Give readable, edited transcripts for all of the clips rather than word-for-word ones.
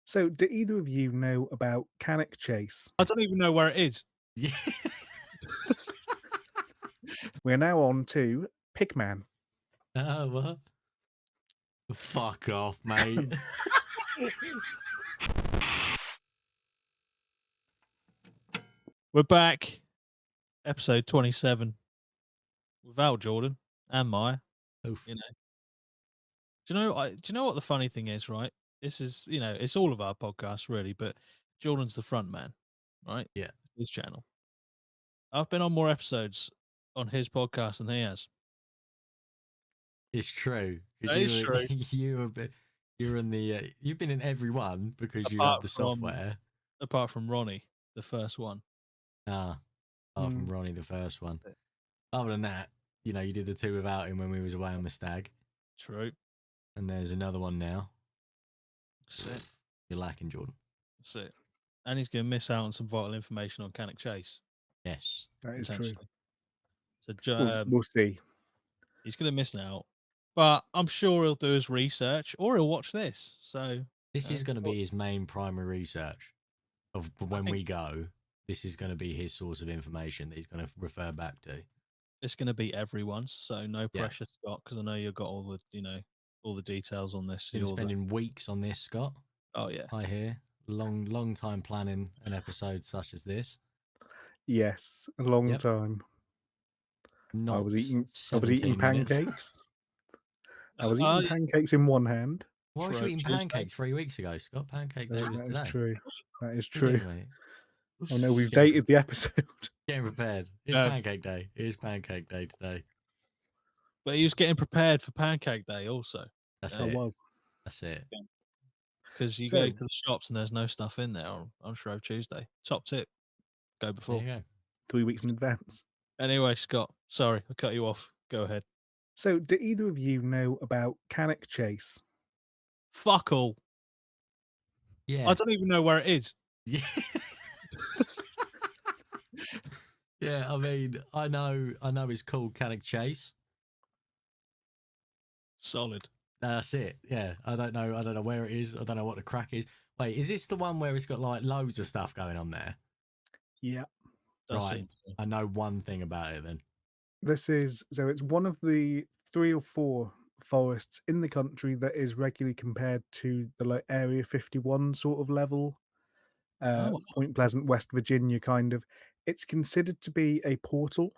So, do either of you know about Cannock Chase? I don't even know where it is. Yeah. We're now on to Pigman. What? Fuck off, mate. We're back. Episode 27. Without Jordan and Maya. Oof. You know. Do you know what the funny thing is, right? This is, it's all of our podcasts really, but Jordan's the front man, right? Yeah. His channel. I've been on more episodes on his podcast than he has. It's true. That is true. You're in the. You've been in every one because you have Apart the from- software. Apart from Ronnie, the first one. Apart from Ronnie, the first one. Other than that, you did the two without him when we was away on the stag. True. And there's another one now. That's it. You're lacking, Jordan. That's it. And he's going to miss out on some vital information on Cannock Chase. Yes. That is true. Potentially. So We'll see. he's going to miss out. But I'm sure he'll do his research or he'll watch this. So This is going to be his main primary research of when we go. This is going to be his source of information that he's going to refer back to. it's going to be everyone's. So no pressure, Scott, because I know you've got all the details on this. Been spending weeks on this, Scott. Oh yeah. I hear long time planning an episode such as this. Yes, a long time. I was eating 17 minutes. pancakes. I was eating pancakes in one hand. Why was you eating pancakes 3 weeks ago, Scott? Pancake day was That today. is true. That is What are you true. doing, mate? Oh no, we've dated the episode. Getting prepared. It's pancake day. It is pancake day today. But he was getting prepared for Pancake Day also. That's I it. was. That's it. Because you go to the shops and there's no stuff in there on Shrove Tuesday. Top tip. Go before. There you go. 3 weeks in advance. Anyway, Scott, sorry, I cut you off. Go ahead. So, do either of you know about Cannock Chase? Fuck all. Yeah. I don't even know where it is. Yeah. Yeah, I mean, I know it's called Cannock Chase. Solid. That's it. Yeah. I don't know where it is. I don't know what the crack is. Wait, is this the one where it's got like loads of stuff going on there? Yeah. Right. I know one thing about it then. It's one of the 3 or 4 forests in the country that is regularly compared to the like Area 51 sort of level. Point Pleasant, West Virginia kind of. It's considered to be a portal.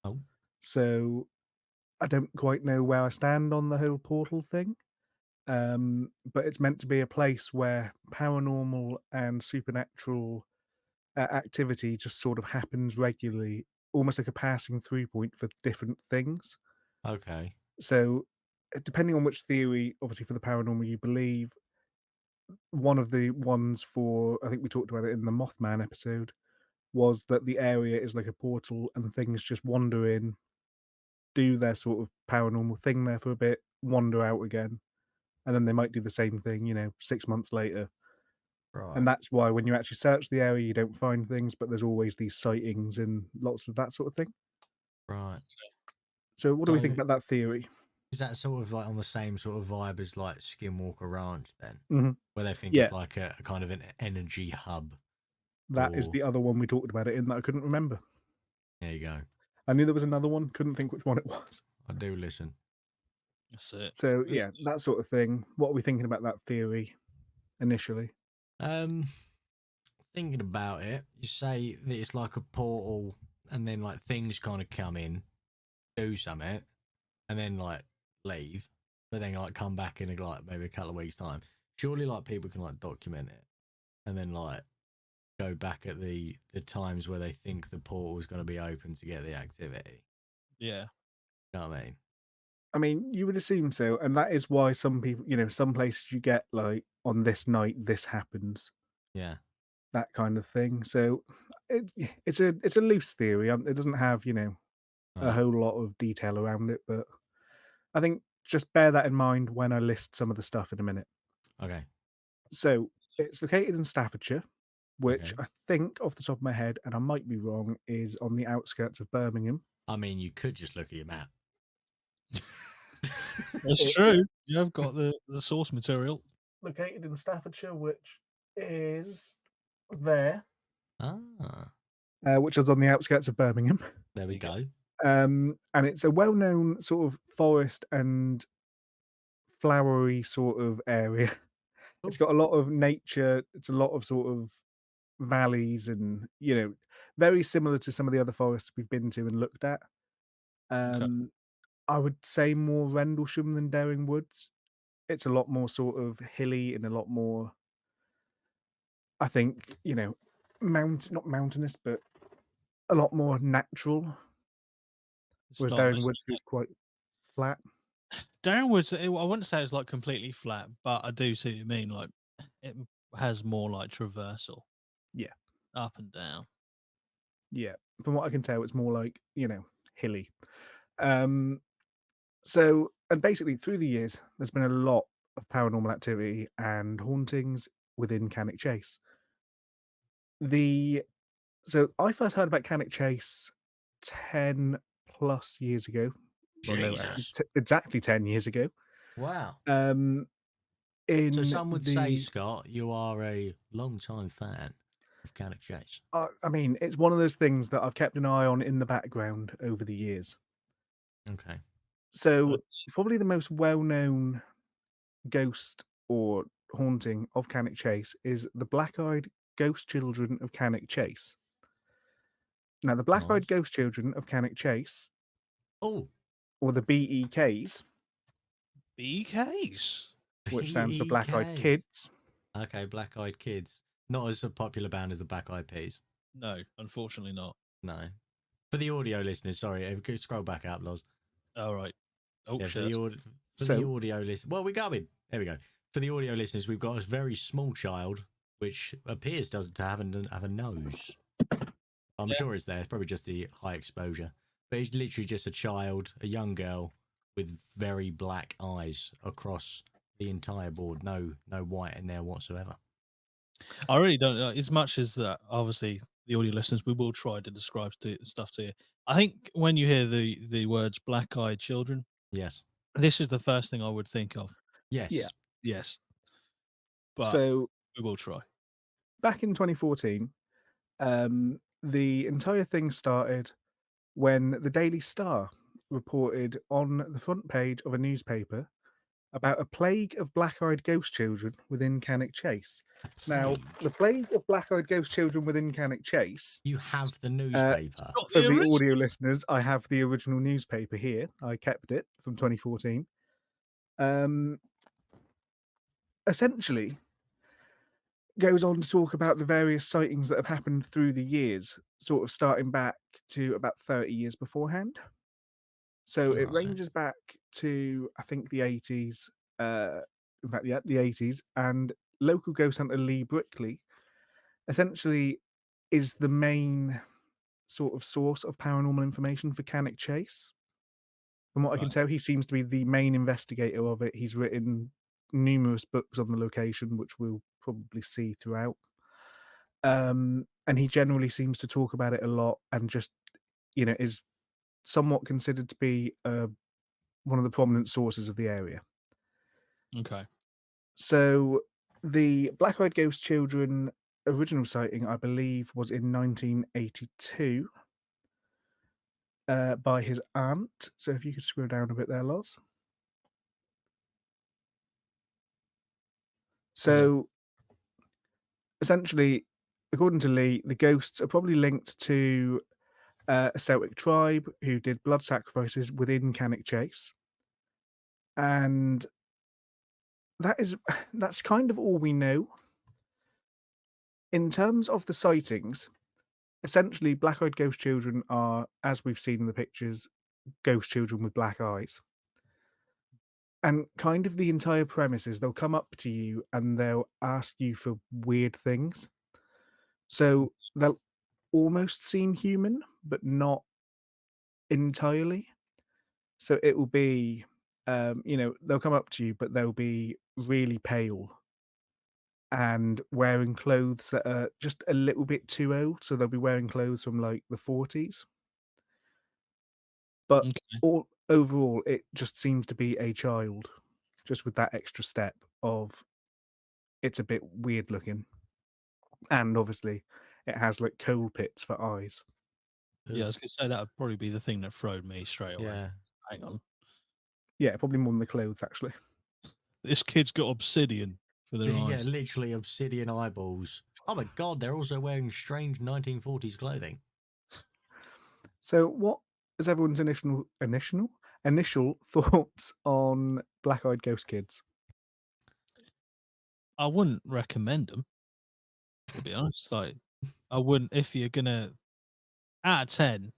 Oh. So I don't quite know where I stand on the whole portal thing. But it's meant to be a place where paranormal and supernatural activity just sort of happens regularly, almost like a passing through point for different things. Okay. So, depending on which theory, obviously for the paranormal you believe, one of the ones for, I think we talked about it in the Mothman episode, was that the area is like a portal and things just wander in, do their sort of paranormal thing there for a bit, wander out again, and then they might do the same thing, 6 months later. Right. And that's why when you actually search the area, you don't find things, but there's always these sightings and lots of that sort of thing. Right. So what do we think about that theory? Is that sort of like on the same sort of vibe as like Skinwalker Ranch then? Mhm. Where they think Yeah. it's like a kind of an energy hub. That is the other one we talked about it in that I couldn't remember. There you go. I knew there was another one, couldn't think which one it was. I do listen. That's it. So yeah, that sort of thing. What are we thinking about that theory initially? Thinking about it, you say that it's like a portal and then like things kind of come in, do something, and then like leave, but then like come back in like maybe a couple of weeks time. Surely like people can like document it and then like go back at the times where they think the portal is going to be open to get the activity. Yeah. You know what I mean? I mean, you would assume so, and that is why some people, some places you get like on this night this happens. Yeah. That kind of thing. So it's a loose theory. It doesn't have a whole lot of detail around it, but I think just bear that in mind when I list some of the stuff in a minute. Okay. So it's located in Staffordshire, which I think off the top of my head, and I might be wrong, is on the outskirts of Birmingham. I mean, you could just look at your map. That's true. You've got the source material. Located in Staffordshire, which is there, Ah, which is on the outskirts of Birmingham. there we There you go. And it's a well-known sort of forest and flowery sort of area. It's Cool. got a lot of nature. It's a lot of sort of valleys and, very similar to some of the other forests we've been to and looked at. Okay. Um, I would say more Rendlesham than Daring Woods. It's a lot more sort of hilly and a lot more, I think, not mountainous, but a lot more natural, It's whereas starting to Daring Woods is quite flat. Darren Woods, I wouldn't say it's like completely flat, but I do see what you mean. Like it has more like traversal Yeah, up and down. yeah. From what I can tell, it's more like, hilly. Um, and basically through the years, there's been a lot of paranormal activity and hauntings within Cannock Chase. The So I first heard about Cannock Chase 10 plus years ago. Well, no, actually, Jesus. exactly 10 years ago. Wow. Um, So in some would say, the, Scott, you are a long-time fan of Cannock Chase. I mean, it's one of those things that I've kept an eye on in the background over the years. Okay. So probably the most well-known ghost or haunting of Cannock Chase is the black-eyed ghost children of Cannock Chase. Now, the black-eyed Nice. ghost children of Cannock Chase, Oh, or the BEKs, BKs. which stands for Black-Eyed BEK. Kids. Okay, Black Eyed Kids. Not as a popular band as the Black Eyed Peas. No, unfortunately not. No. For the audio listeners, sorry, if you could scroll back up, Loz. All right. Oh Yeah, shit. for the So, audio list. Well, we're going. There we go. For the audio listeners, we've got a very small child, which appears doesn't have a nose. I'm Yeah. sure it's there. It's probably just the high exposure. But it's literally just a child, a young girl with very black eyes across the entire board. No white in there whatsoever. I really don't know. As much as that, obviously, the audio listeners, we will try to describe stuff to you. I think when you hear the words black-eyed children, Yes. this is the first thing I would think of. yeah. Yes. Yes, but So we will try. back in 2014, the entire thing started when the Daily Star reported on the front page of a newspaper about a plague of black-eyed ghost children within Cannock Chase. Now, Plague. the plague of black-eyed ghost children within Cannock Chase. You have the Uh, newspaper. Not for the the original. audio listeners, I have the original newspaper here. I kept it from 2014. Essentially, goes on to talk about the various sightings that have happened through the years, sort of starting back to about 30 years beforehand. So it Right. ranges back to, I think, the 80s. In fact, yeah, the 80s. And local ghost hunter Lee Brickley essentially is the main sort of source of paranormal information for Cannock Chase. From what I can Right. tell, he seems to be the main investigator of it. He's written numerous books on the location, which we'll probably see throughout. And he generally seems to talk about it a lot and just, is somewhat considered to be one of the prominent sources of the area. Okay. So the Black Eyed Ghost Children original sighting, I believe, was in 1982 by his aunt. So if you could scroll down a bit there, Loz. So essentially, according to Lee, the ghosts are probably linked to a Celtic tribe who did blood sacrifices within Cannock Chase. And that's kind of all we know. In terms of the sightings, essentially black-eyed ghost children are, as we've seen in the pictures, ghost children with black eyes. And kind of the entire premise is they'll come up to you and they'll ask you for weird things. So they'll almost seem human, but not entirely. So it will be, they'll come up to you, but they'll be really pale and wearing clothes that are just a little bit too old. So they'll be wearing clothes from like the 40s. But Okay. overall, it just seems to be a child, just with that extra step of it's a bit weird looking. and obviously it has like coal pits for eyes. Yeah, I was gonna say that would probably be the thing that throwed me straight away. Yeah. Hang on. Yeah, probably more than the clothes actually. This kid's got obsidian for their Yeah, eyes. literally obsidian eyeballs. Oh my god, they're also wearing strange 1940s clothing. So, what is everyone's initial thoughts on black-eyed ghost kids? I wouldn't recommend them, to be honest. Like, I wouldn't if you're gonna out of 10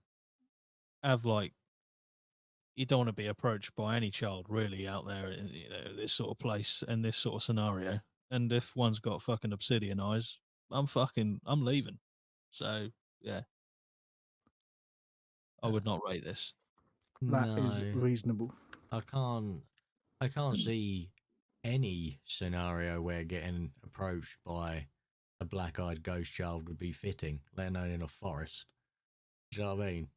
have like you don't want to be approached by any child really out there in this sort of place and this sort of scenario. And if one's got fucking obsidian eyes, I'm leaving. So yeah, I would not rate this. That is No, reasonable. I can't see any scenario where getting approached by a black-eyed ghost child would be fitting, let alone in a forest. Do you know what I mean?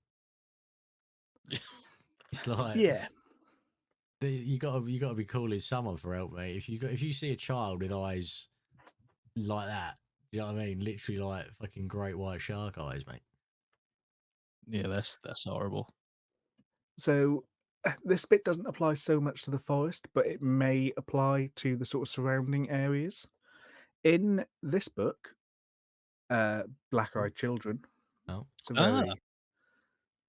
It's like Yeah. you gotta be calling someone for help, mate. If you see a child with eyes like that, do you know what I mean? Literally like fucking great white shark eyes, mate. Yeah, that's horrible. So, this bit doesn't apply so much to the forest, but it may apply to the sort of surrounding areas. In this book, Black-Eyed Children, Oh, it's a Ah, very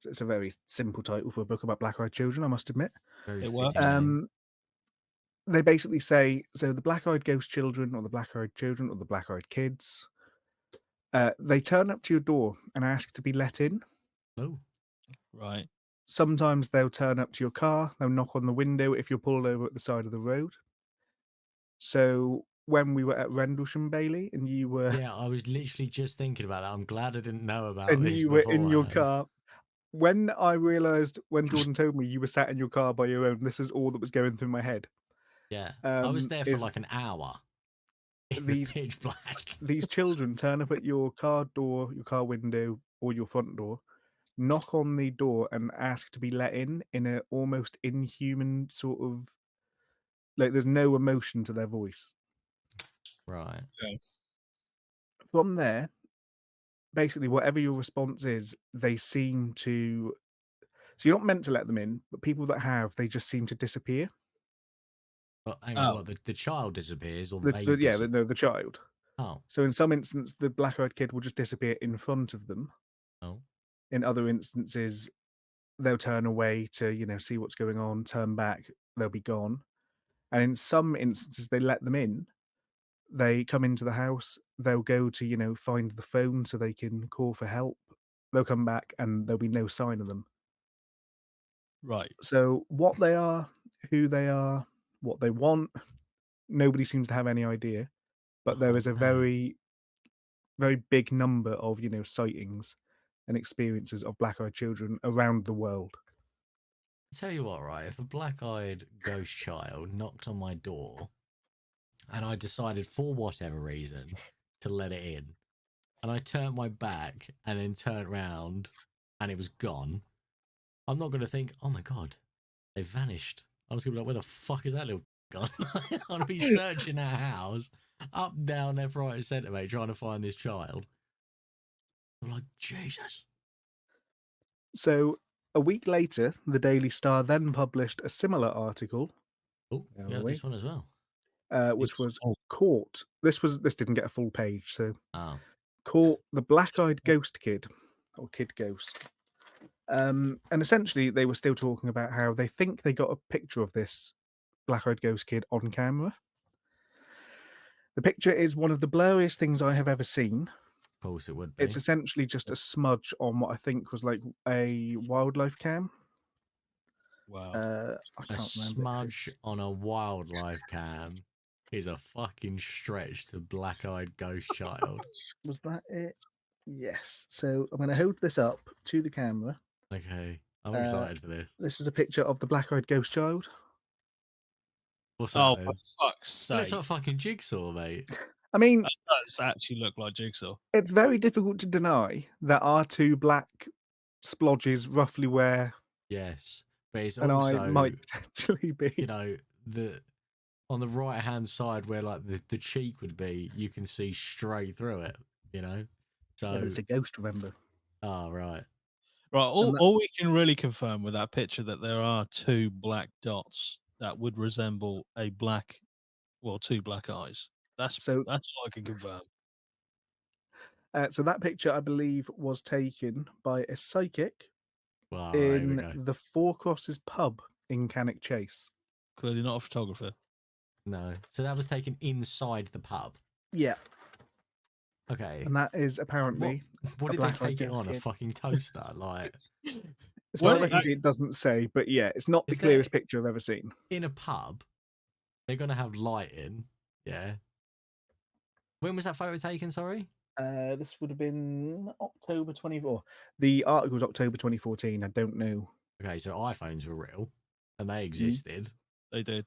it's a very simple title for a book about black-eyed children, I must admit. very it fitting works. name. They basically say so the black-eyed ghost children, or the black-eyed children, or the black-eyed kids, they turn up to your door and ask to be let in. Oh, Right. Sometimes they'll turn up to your car, they'll knock on the window if you're pulled over at the side of the road. So when we were at Rendlesham, Bailey, and you were yeah, I was literally just thinking about that. I'm glad I didn't know about and this you were in your beforehand. car, when I realised when Jordan told me you were sat in your car by your own, this is all that was going through my head. Yeah, I was there for Is like an hour in the these pitch black. these children turn up at your car door, your car window, or your front door, knock on the door and ask to be let in a almost inhuman sort of like there's no emotion to their voice. Right. Okay. From there, basically whatever your response is, they seem to so you're not meant to let them in, but people that have, they just seem to disappear. But hang on, Oh, what? The child disappears or The, they the yeah, disappear? no, the child. Oh, So in some instance, the black-eyed kid will just disappear in front of them. oh, In other instances, they'll turn away to, see what's going on, turn back, they'll be gone. And in some instances, they let them in. They come into the house, they'll go to, find the phone so they can call for help. They'll come back and there'll be no sign of them. right. So what they are, who they are, what they want, nobody seems to have any idea. But there oh is a no. very, very big number of, sightings and experiences of black-eyed children around the world. Tell you what, right? If a black-eyed ghost child knocked on my door and I decided for whatever reason to let it in, and I turned my back and then turned round and it was gone, I'm not going to think, oh my god, they vanished. I was going to be like, where the fuck is that little gone? I'd be searching that house up, down, left, right, and centre, mate, trying to find this child. I'm like, Jesus. So a week later, the Daily Star then published a similar article, Oh, where you are have we? this one as well. This Which was oh, caught. This didn't get a full page, so Oh, caught the black-eyed ghost kid or kid ghost. And essentially, they were still talking about how they think they got a picture of this black-eyed ghost kid on camera. The picture is one of the blurriest things I have ever seen. of course it would It's be. essentially just a smudge on what I think was like a wildlife cam. wow. I A can't remember if smudge it's on a wildlife cam is a fucking stretch to black-eyed ghost child. was that it? Yes. So I'm going to hold this up to the camera. Okay, I'm Uh, excited for this. This is a picture of the black-eyed ghost child. What's Oh, that for then? fuck's It looks sake. like fucking Jigsaw, mate. I mean, That does actually look like Jigsaw. it's very difficult to deny that our two black splodges roughly where Yes, but it's an eye also, might potentially be. you know, the on the right hand side where like the cheek would be, you can see straight through it. you know. Yeah, but So, it's a ghost, remember? oh right, Right. And that All we can really confirm with that picture that there are two black dots that would resemble two black eyes. so That's all I can confirm. so that picture, I believe, was taken by a psychic well, here we in go. the Four Crosses pub in Cannock Chase. Clearly not a photographer. No, so that was taken inside the pub. Yeah, Okay, and that is what apparently what a did they black-eyed take it on? A kid. fucking toaster? Like, As far When as I it, can see, it doesn't say, but yeah, it's not the if they're clearest picture I've ever seen. in a pub, they're gonna have lighting. Yeah. When was that photo taken? Sorry. This would have been October 24. The article was October 2014. I don't know. Okay, so iPhones were real, and they Mm. existed, they did.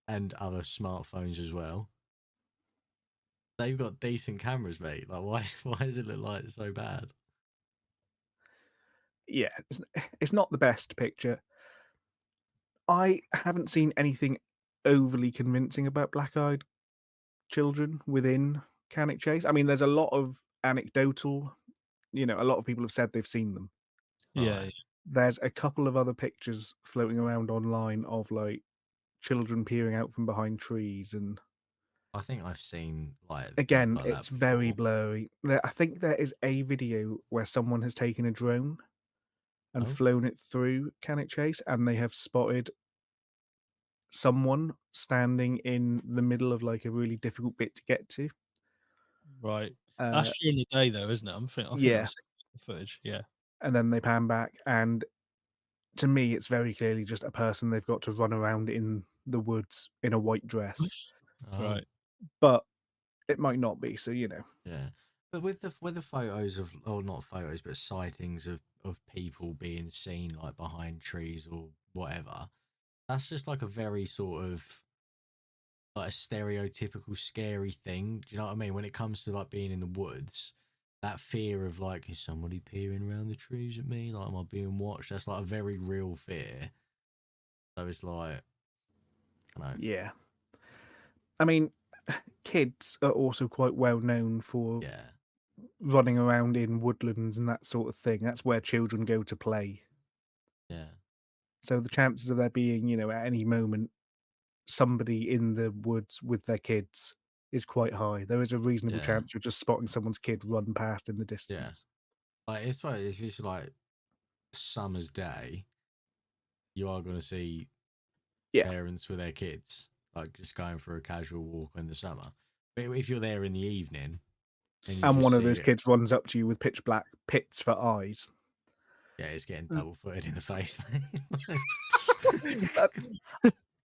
and other smartphones as well. They've got decent cameras, mate. Like, why? Why does it look like so bad? Yeah, it's not the best picture. I haven't seen anything overly convincing about black-eyed children within Cannock Chase. I mean, there's a lot of anecdotal, a lot of people have said they've seen them. Yeah. Right. There's a couple of other pictures floating around online of like children peering out from behind trees, and I think I've seen like things again, like that it's very before. blurry. I think there is a video where someone has taken a drone and Oh, flown it through Cannock Chase, and they have spotted someone standing in the middle of like a really difficult bit to get to. Right. Uh, That's during the day though, isn't it? I think yeah, I've seen the footage. Yeah. and then they pan back, and to me, it's very clearly just a person they've got to run around in the woods in a white dress, oh, Right. but it might not be. So yeah. But with the photos of, or not photos, but sightings of people being seen like behind trees or whatever, that's just like a very sort of like a stereotypical scary thing. Do you know what I mean? When it comes to like being in the woods, that fear of like, is somebody peering around the trees at me? Like, am I being watched? That's like a very real fear. So it's like, I don't know. yeah. I mean, kids are also quite well known for Yeah, running around in woodlands and that sort of thing. That's where children go to play. yeah, So the chances of there being, at any moment somebody in the woods with their kids is quite high. There is a reasonable yeah, chance you're just spotting someone's kid run past in the yeah. distance. Like, it's like if it's like summer's day, you are going to see Yeah. parents with their kids, like just going for a casual walk in the summer. But if you're there in the evening and you And just one of see those it, kids runs up to you with pitch black pits for eyes. yeah, it's getting Mm. double footed in the face, mate. That-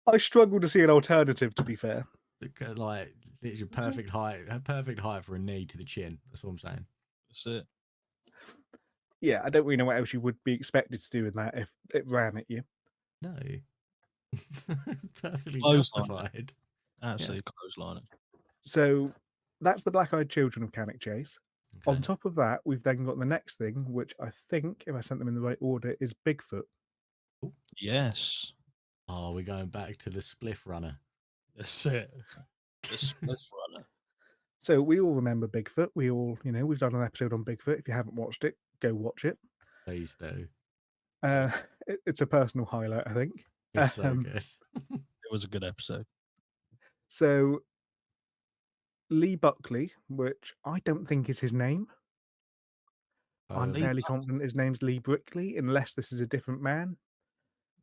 I struggle to see an alternative, to be fair. Like, it's your perfect height for a knee to the chin. That's what I'm saying. That's it. Yeah, I don't really know what else you would be expected to do in that if it ran at you. No, perfectly Clothesline it. justified. Absolutely clothesline it. So that's the black-eyed children of Cannock Chase. On Okay. top of that, we've then got the next thing, which I think, if I sent them in the right order, is Bigfoot. Yes. Oh, we're going back to the spliff runner. That's it. The split runner. So we all remember Bigfoot. We all, we've done an episode on Bigfoot. If you haven't watched it, go watch it. Please do. Uh, it's a personal highlight, I think. It's so Um, good. It was a good episode. So Lee Buckley, which I don't think is his name. I'm Lee fairly confident his name's Lee Brickley, unless this is a different man.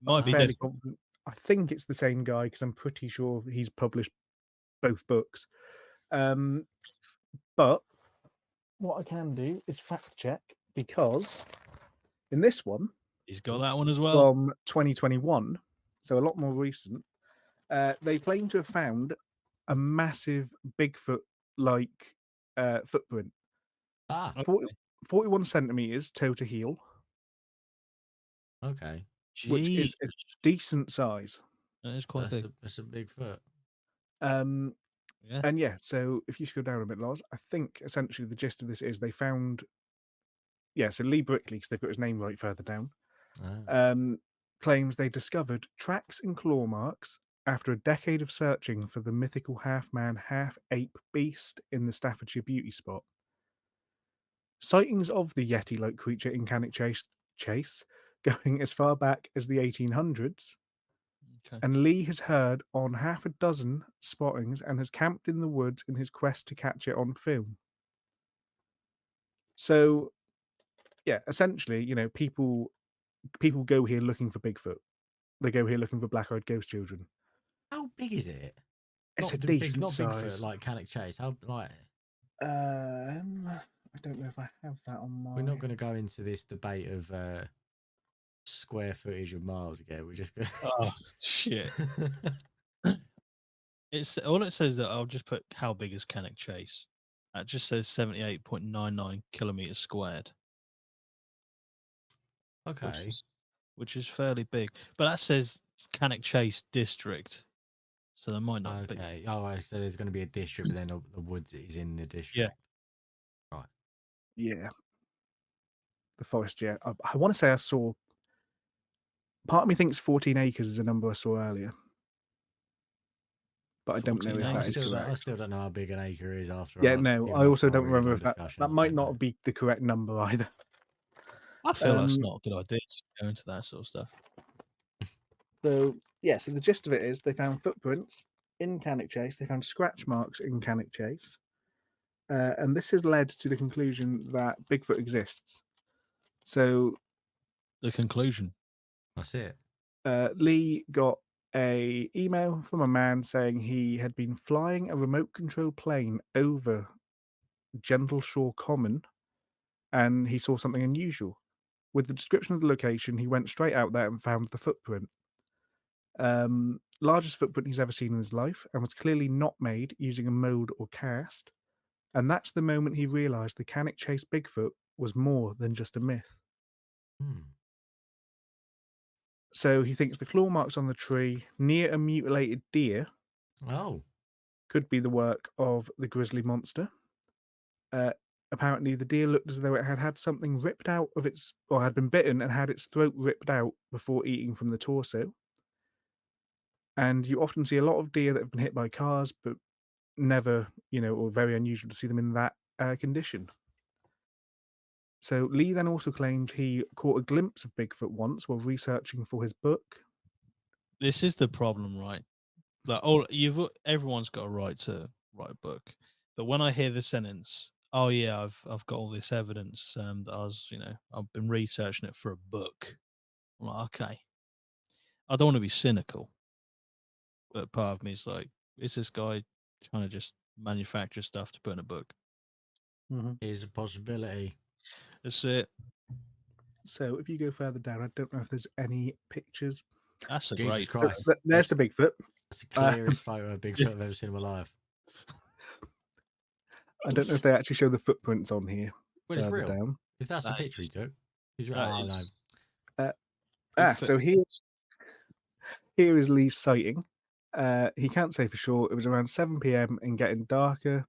Might I'm be fairly different. confident. I think it's the same guy because I'm pretty sure he's published both books. But what I can do is fact check, because in this one He's got that one as well. from 2021, so a lot more recent, they claim to have found a massive Bigfoot-like footprint, Ah, 41 centimeters toe to heel, okay. which Gee, is a decent size. that is quite big. That's a big foot. Um, Yeah. And yeah, so if you scroll down a bit, Lars, I think essentially the gist of this is they found, so Lee Brickley, because they've got his name right further down, Ah. claims they discovered tracks and claw marks after a decade of searching for the mythical half-man, half-ape beast in the Staffordshire beauty spot. sightings of the Yeti-like creature in Cannock Chase going as far back as the 1800s, Okay. and Lee has heard on half a dozen spottings and has camped in the woods in his quest to catch it on film. So, yeah, essentially, people go here looking for Bigfoot. They go here looking for black-eyed ghost children. How big is it? It's a Not big, decent not Bigfoot size. like Cannock Chase. How like I don't know if I have that on my. we're not going to go into this debate of square footage of miles again. We're just going. Oh shit! It's all it says that I'll just put how big is Cannock Chase. It just says 78.99 kilometers squared, Okay. which is fairly big. But that says Cannock Chase district, so there might not be. Okay. Oh, right, so there's going to be a district, but then the woods is in the district. Right. Yeah, the forest. Yeah, I want to say I saw. Part of me thinks 14 acres is a number I saw earlier, but I don't know 14 if I that is acres. still, I correct. still don't know how big an acre is after. Yeah, no, even I also after a don't really remember long if that discussion. that I might don't not know. be the correct number either. I feel that's Um, not a good idea just to go into that sort of stuff. So yeah, so the gist of it is they found footprints in Cannock Chase. They found scratch marks in Cannock Chase, and this has led to the conclusion that Bigfoot exists. So The conclusion. That's it. Lee got a email from a man saying he had been flying a remote control plane over Gentle Shore Common, and he saw something unusual. With the description of the location, he went straight out there and found the footprint. Largest footprint he's ever seen in his life, and was clearly not made using a mold or cast. And that's the moment he realised the Cannock Chase Bigfoot was more than just a myth. Hmm. So he thinks the claw marks on the tree near a mutilated deer Oh. could be the work of the grizzly monster. Apparently, the deer looked as though it had had something ripped out of its, or had been bitten and had its throat ripped out before eating from the torso. And you often see a lot of deer that have been hit by cars, but never, or very unusual to see them in that condition. So Lee then also claimed he caught a glimpse of Bigfoot once while researching for his book. This is the problem, right? Like, everyone's got a right to write a book, but when I hear the sentence, "Oh yeah, I've got all this evidence that I've been researching it for a book," I'm like, okay, I don't want to be cynical, but part of me is like, is this guy trying to just manufacture stuff to put in a book? Here's a possibility. That's it. So if you go further down, I don't know if there's any pictures. That's a Jesus great. So Christ. there's the Bigfoot. That's the clearest photo of Bigfoot I've ever seen in my life. I don't know if they actually show the footprints on here. But it's further real. down. If that's the That picture he is- took, he's real. that Oh, no. is- So Bigfoot- here is Lee's sighting. He can't say for sure. It was around 7 p.m. and getting darker,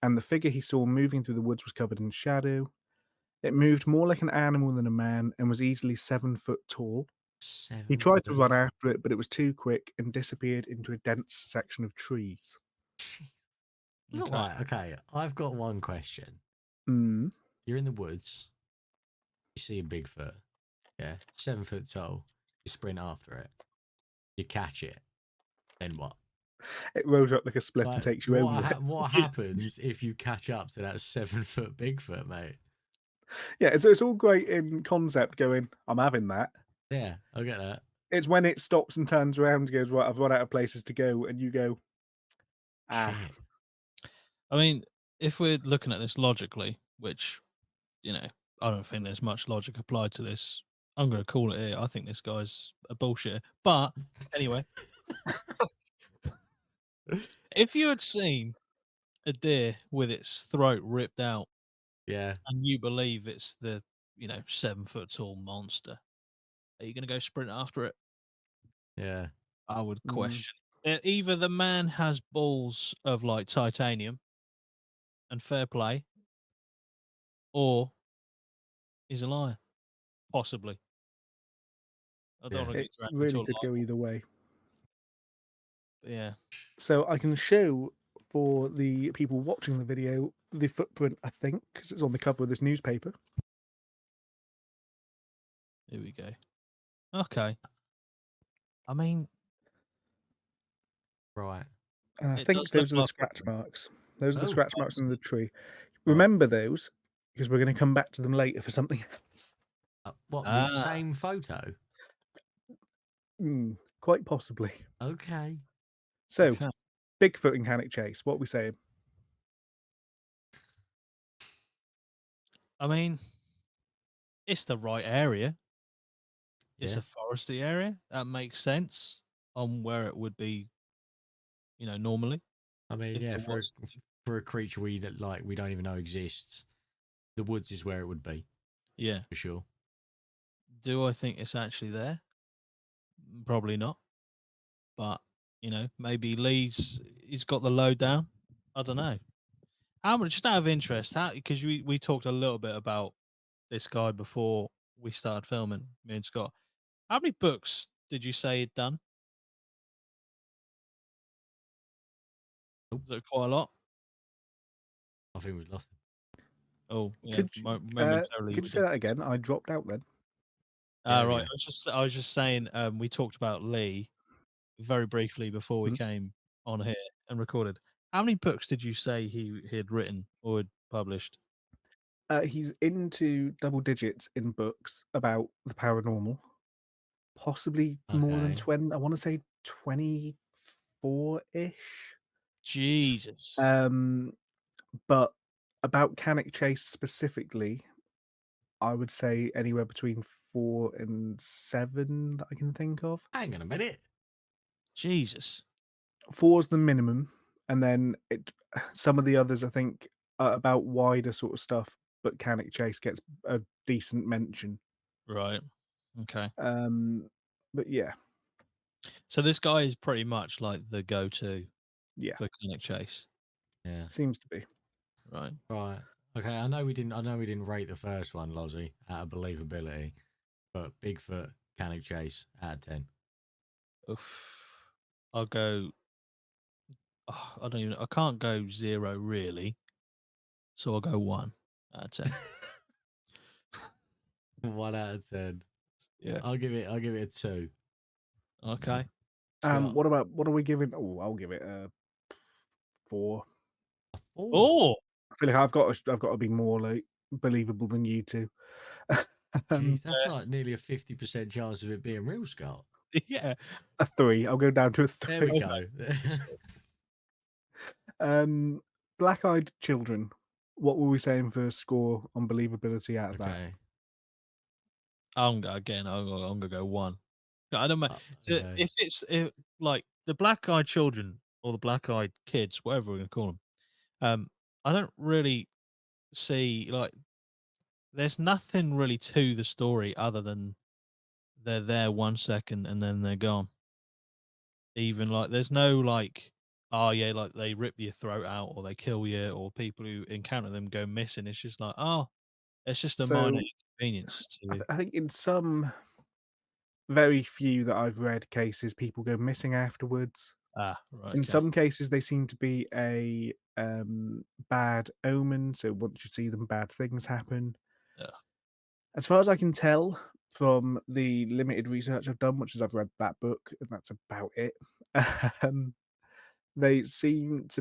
and the figure he saw moving through the woods was covered in shadow. It moved more like an animal than a man and was easily 7 foot tall. He tried to run after it, but it was too quick and disappeared into a dense section of trees. Look, Okay. right, okay. I've got one question. Mm. You're in the woods. You see a Bigfoot. Yeah, 7 foot tall. You sprint after it. You catch it. Then what? It rolls up like a spliff and Like, takes you over it. what happens if you catch up to that 7 foot Bigfoot, mate? Yeah, so it's all great in concept going, I'm having that. Yeah, I get that. It's when it stops and turns around and goes, right, I've run out of places to go, and you go, Shit. I mean, if we're looking at this logically, which, I don't think there's much logic applied to this. I'm going to call it here. I think this guy's a bullshitter. But anyway, if you had seen a deer with its throat ripped out Yeah. and you believe it's the, 7 foot tall monster, are you going to go sprint after it? Yeah. I would Mm. question. Either the man has balls of like titanium and fair play, or he's a liar. Possibly. I don't Yeah. want to it get dragged really into a could go lie, either way. but yeah. So I can show for the people watching the video the footprint, I think, because it's on the cover of this newspaper. Here we go. Okay. I mean, Right. And I it think does look those are the like scratch marks. Those are the Oh, scratch marks in the fancy. tree. Right. Remember those, because we're going to come back to them later for something else. what, the Ah, same photo? Quite possibly. Okay. So, okay. Bigfoot and Cannock Chase, what are we saying? I mean, it's the right area. It's Yeah. a foresty area. That makes sense on where it would be, normally. I mean, If yeah, there was, for a creature we don't even know exists, the woods is where it would be yeah. for sure. Do I think it's actually there? Probably not. But maybe he's got the load down. I don't know. How much, just out of interest, because we talked a little bit about this guy before we started filming, me and Scott. How many books did you say he'd done? Nope. Is that quite a lot? I think we've lost it. Oh, yeah, Could you, momentarily could we you say did. that again? I dropped out then. Yeah, Right. yeah. I was just saying, we talked about Lee very briefly before we Mhm. came on here and recorded. How many books did you say he had written or had published? He's into double digits in books about the paranormal. Possibly more than Okay. 20. I want to say 24-ish. Jesus. But about Cannock Chase specifically, I would say anywhere between 4 and 7 that I can think of. Hang on a minute. Jesus. 4's the minimum, and then some of the others I think are about wider sort of stuff, but Cannock Chase gets a decent mention. Right. Okay. But yeah, So this guy is pretty much like the go-to yeah, for Cannock Chase. Yeah. seems to be. Right. Right. Okay. I know we didn't rate the first one, Lozzie, out of believability, but Bigfoot Cannock Chase out of 10. Oof. I'll go. I don't even. I can't go 0 really. So I'll go 1 out of 10. 1 out of 10. Yeah. I'll give it a 2. Okay. Scott. What are we giving? Oh, I'll give it a 4. A 4. Oh, I feel like I've got to be more like believable than you two. Jeez, that's like nearly a 50% chance of it being real, Scott. yeah. A 3. I'll go down to a There we 3. go. Black-eyed children. What were we saying for score on believability out of that? Okay. I'm gonna go 1. I don't know. So Okay. if it's like the black-eyed children or the black-eyed kids, whatever we're gonna call them, I don't really see like there's nothing really to the story other than they're there 1 second and then they're gone. Even like there's no like, oh yeah, like they rip your throat out or they kill you or people who encounter them go missing. It's just like, oh, it's just a minor So inconvenience to I think in some very few that I've read cases, people go missing afterwards. right, In okay. some cases, they seem to be a bad omen. So once you see them, bad things happen. Yeah. As far as I can tell from the limited research I've done, which is I've read that book, and that's about it. um, there doesn't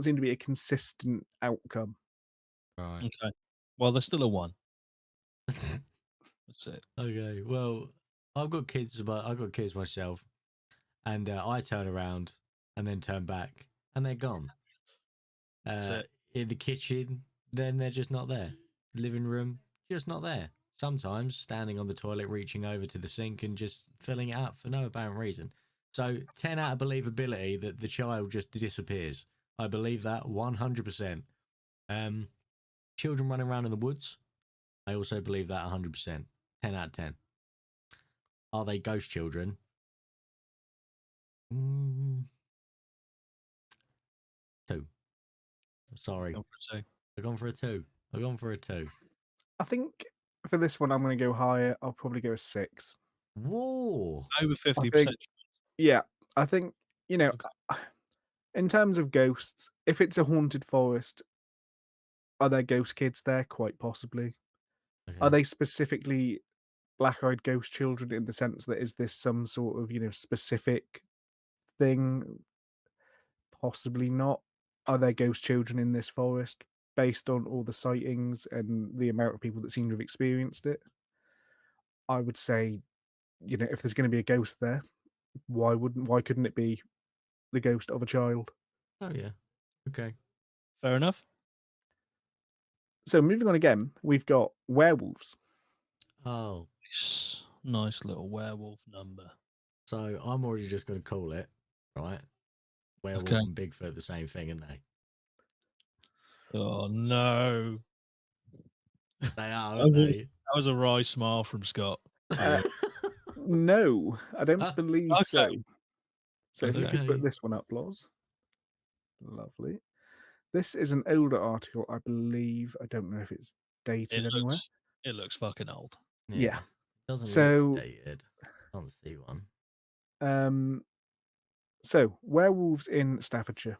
seem to be a consistent outcome. Right. Okay. Well, there's still a 1. That's it. Okay. Well, I've got kids myself, and I turn around and then turn back, and they're gone. That's it. In the kitchen, then they're just not there. Living room, just not there. Sometimes standing on the toilet, reaching over to the sink and just filling it up for no apparent reason. So 10 out of believability that the child just disappears. I believe that 100%. Children running around in the woods. I also believe that 100%. 10 out of 10. Are they ghost children? Mm, 2. Sorry. Gone for a 2. I've gone for a 2. I've gone for a 2. I think for this one, I'm going to go higher. I'll probably go a 6. Whoa. Over I 50%. think, yeah, I think, Okay. in terms of ghosts, if it's a haunted forest, Are there ghost kids there? Quite possibly. Are Okay. they specifically black-eyed ghost children in the sense that is this some sort of, specific thing? Possibly not. Are there ghost children in this forest based on all the sightings and the amount of people that seem to have experienced it? I would say, if there's going to be a ghost there, why couldn't it be the ghost of a child? Oh yeah. Okay. Fair enough. So moving on again, we've got werewolves. Oh, Nice little werewolf number. so I'm already just going to call it right. Werewolf Okay. and Bigfoot the same thing, aren't they? Oh no. They are, That aren't was a, they? that was a wry smile from Scott. Uh, no, I don't Ah, believe Okay. so. So if you Okay. could put okay. this one up, Laws. Lovely. This is an older article, I believe. I don't know if it's It dated anywhere. looks fucking old. Yeah. Yeah. Doesn't look So, dated. Can't see one. um, werewolves in Staffordshire.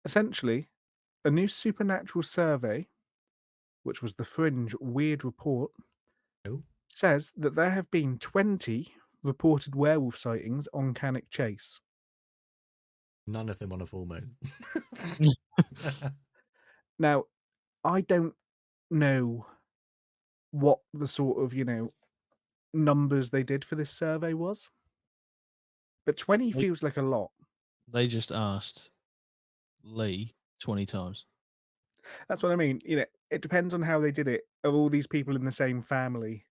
Essentially, a new supernatural survey, which was the Fringe Weird Report, Oh, says that there have been 20 reported werewolf sightings on Cannock Chase. none of them on a full moon. Now, I don't know what the sort of, numbers they did for this survey was, but 20 They, feels like a lot. they just asked Lee 20 times. That's what I mean. It depends on how they did it. Are all these people in the same family?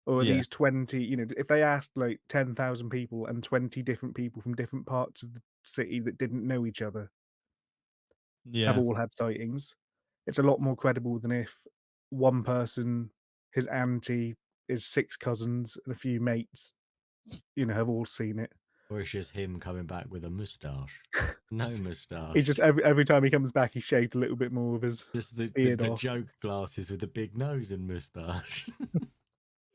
Or are Yeah. these 20, if they asked like 10,000 people and 20 different people from different parts of the city that didn't know each other have Yeah. all had sightings, it's a lot more credible than if one person, his auntie, his 6 cousins, and a few mates, have all seen it. Or it's just him coming back with a moustache. No He moustache. just every time he comes back, he shaved a little bit more of his Just the beard off. joke glasses with the big nose and moustache.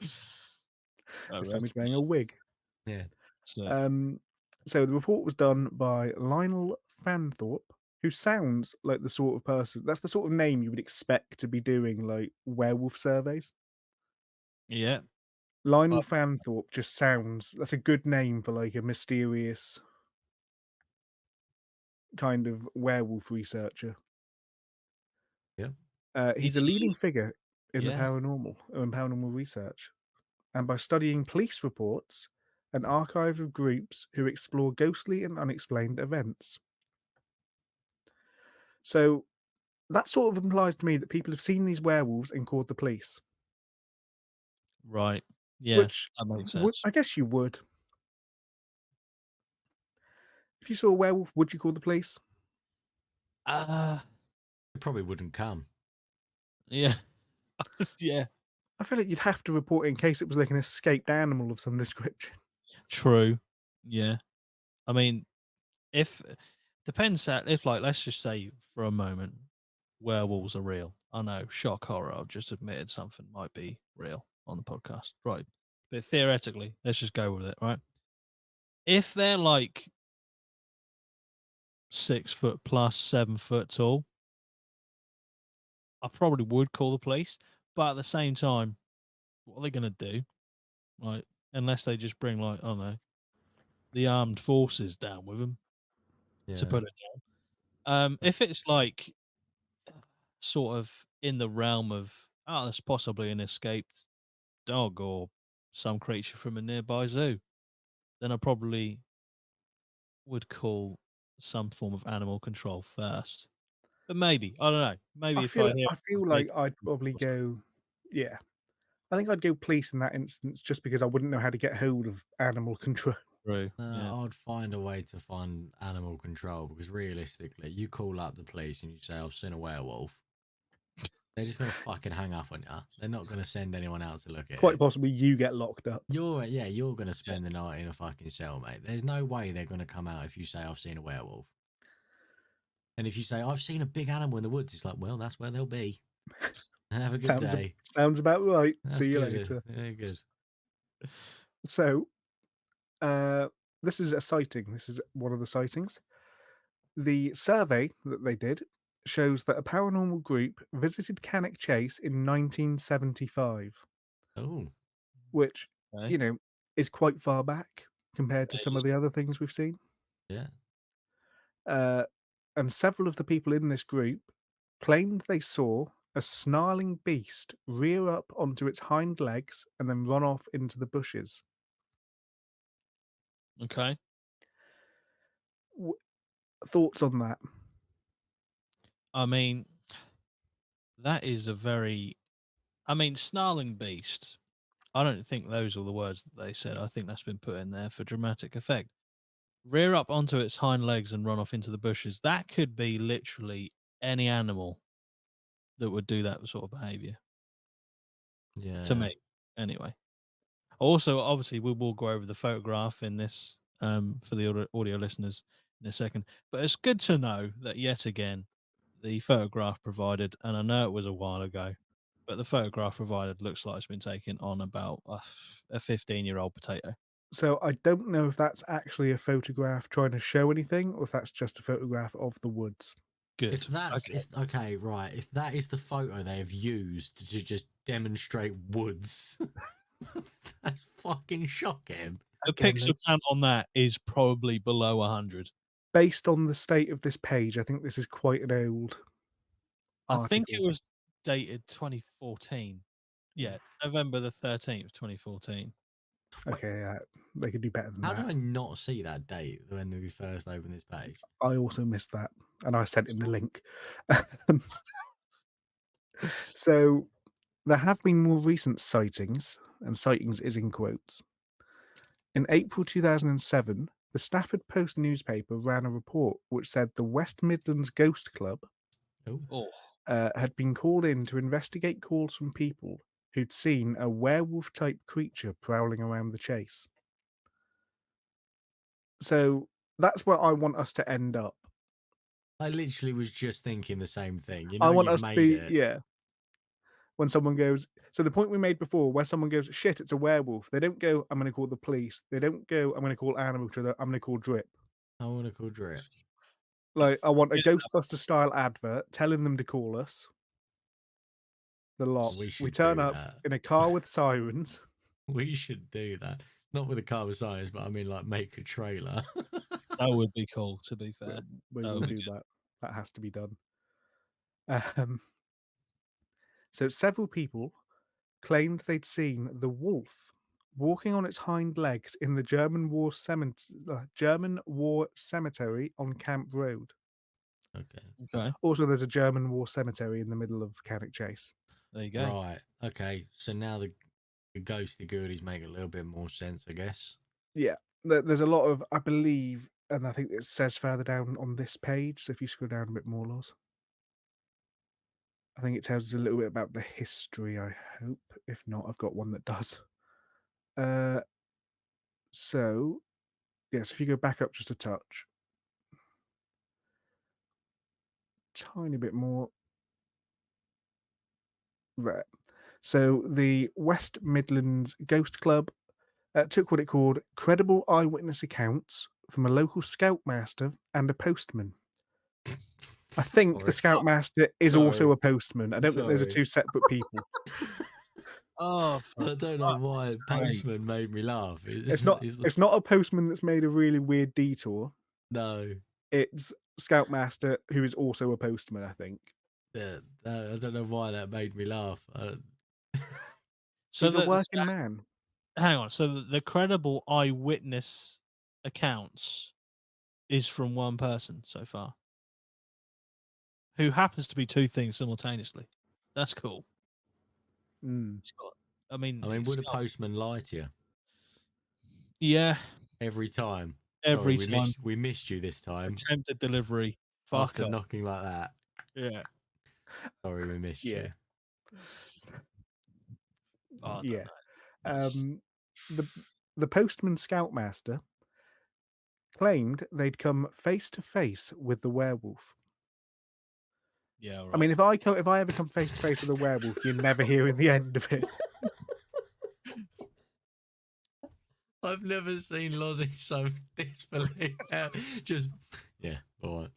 This time he's wearing a wig. Yeah. So the report was done by Lionel Fanthorpe, who sounds like the sort of person, that's the sort of name you would expect to be doing like werewolf surveys. Yeah. Lionel Uh, Fanthorpe just sounds, that's a good name for like a mysterious kind of werewolf researcher. Yeah. He's a He's leading figure in the yeah. paranormal research, and by studying police reports, an archive of groups who explore ghostly and unexplained events. So that sort of implies to me that people have seen these werewolves and called the police, Right. Yeah. which That makes sense. I guess you would. If you saw a werewolf, would you call the police? It probably wouldn't come. Yeah. Yeah. I feel like you'd have to report it in case it was like an escaped animal of some description. True. Yeah. I mean, if depends that if like let's just say for a moment werewolves are real. I know, shock horror. I've just admitted something might be real on the podcast. Right. But theoretically, let's just go with it, right? If they're like 6 foot plus, 7 foot tall, I probably would call the police. But at the same time, what are they gonna do? Like, unless they just bring like, I don't know, the armed forces down with them to Yeah. put it down. If it's like sort of in the realm of, oh, that's possibly an escaped dog or some creature from a nearby zoo, then I probably would call some form of animal control first. But maybe, I don't know. Maybe if I hear I it from feel a big like I'd probably or something. go, yeah. I think I'd go police in that instance just because I wouldn't know how to get hold of animal control. True. Yeah. I'd find a way to find animal control because realistically, you call up the police and you say, I've seen a werewolf. They're just going to fucking hang up on you. They're not going to send anyone out to look at Quite it. possibly you get locked up. You're going to spend the night in a fucking cell, mate. There's no way they're going to come out if you say, I've seen a werewolf. And if you say, I've seen a big animal in the woods, it's like, well, that's where they'll be. Have a good day. Sounds about right. That's See you good. later. Yeah, good. So, this is a sighting. This is one of the sightings. The survey that they did shows that a paranormal group visited Cannock Chase in 1975, Oh, which, Okay. you know, is quite far back compared to It some is. of the other things we've seen. yeah. Uh, and several of the people in this group claimed they saw a snarling beast rear up onto its hind legs and then run off into the bushes. Okay. Thoughts on that? I mean, that is a very. I mean, snarling beast. I don't think those are the words that they said. I think that's been put in there for dramatic effect. Rear up onto its hind legs and run off into the bushes. That could be literally any animal that would do that sort of behavior. To Yeah. me, anyway. Also, obviously, we will go over the photograph in this for the audio listeners in a second. But it's good to know that yet again, the photograph provided, and I know it was a while ago, but the photograph provided looks like it's been taken on about a 15-year-old potato. So I don't know if that's actually a photograph trying to show anything, or if that's just a photograph of the woods. Good. If that's Okay. if okay, right. If that is the photo they have used to just demonstrate woods, that's fucking shocking. The Again, pixel count on that is probably below 100. based on the state of this page, I think this is quite an old I think article. it was dated 2014. Yeah, Oof. November the 13th, 2014. Okay, they could do better than How that. did I not see that date when we first opened this page? I also missed that, and I sent him the link. So there have been more recent sightings, and sightings is in quotes. In April 2007, the Stafford Post newspaper ran a report which said the West Midlands Ghost Club Oh, Oh, had been called in to investigate calls from people who'd seen a werewolf-type creature prowling around the chase. So that's where I want us to end up. I literally was just thinking the same thing. You I know, want you've us to made be, it. yeah, when someone goes, so the point we made before, where someone goes, shit, it's a werewolf. They don't go, I'm going to call the police. They don't go, I'm going to call animal control. I'm going to call Drip. I want to call Drip. Like, I want a yeah, Ghostbuster style advert telling them to call us. The lot. We We should turn do up that. in a car with sirens. We should do that. Not with a car with science, but I mean, like, make a trailer. that would be cool, to be We, fair. we That will would be do good. that. That has to be done. Um, so several people claimed they'd seen the wolf walking on its hind legs in the German War Cemetery on Camp Road. Okay. Okay, Also, there's a German War Cemetery in the middle of Cannock Chase. there you go. Right. Okay. So now the ghosty goodies make a little bit more sense, I guess. Yeah, there's a lot of, I believe, and I think it says further down on this page. So if you scroll down a bit more, Laws, I think it tells us a little bit about the history. I hope. If not, I've got one that does. Uh, so yes, if you go back up just a touch, tiny bit more there. So the West Midlands Ghost Club took what it called credible eyewitness accounts from a local scoutmaster and a postman. I think the Sorry. scoutmaster is also Sorry. a postman. I don't think those are Sorry. two separate people. Oh, for I don't know why sake. Postman made me laugh. It's not. It's not a postman that's made a really weird detour. no. It's scoutmaster who is also a postman. I think I don't know why that made me laugh. So he's a working man. hang on. So the credible eyewitness accounts is from one person so far, who happens to be two things simultaneously. That's cool. Mm. He's got, I mean, I mean, he's would a got, postman lie to you yeah, every time? Sorry, every time we missed you this time attempted delivery. Fuck after off. knocking like that. Yeah. Sorry, we missed Yeah. you. Oh, I don't Yeah. know. It's- The postman scoutmaster claimed they'd come face to face with the werewolf. yeah, all I right. mean, if I ever come face to face with a werewolf, you're never hearing the end of it. I've never seen Lozzie so disbelief. Just yeah, all right.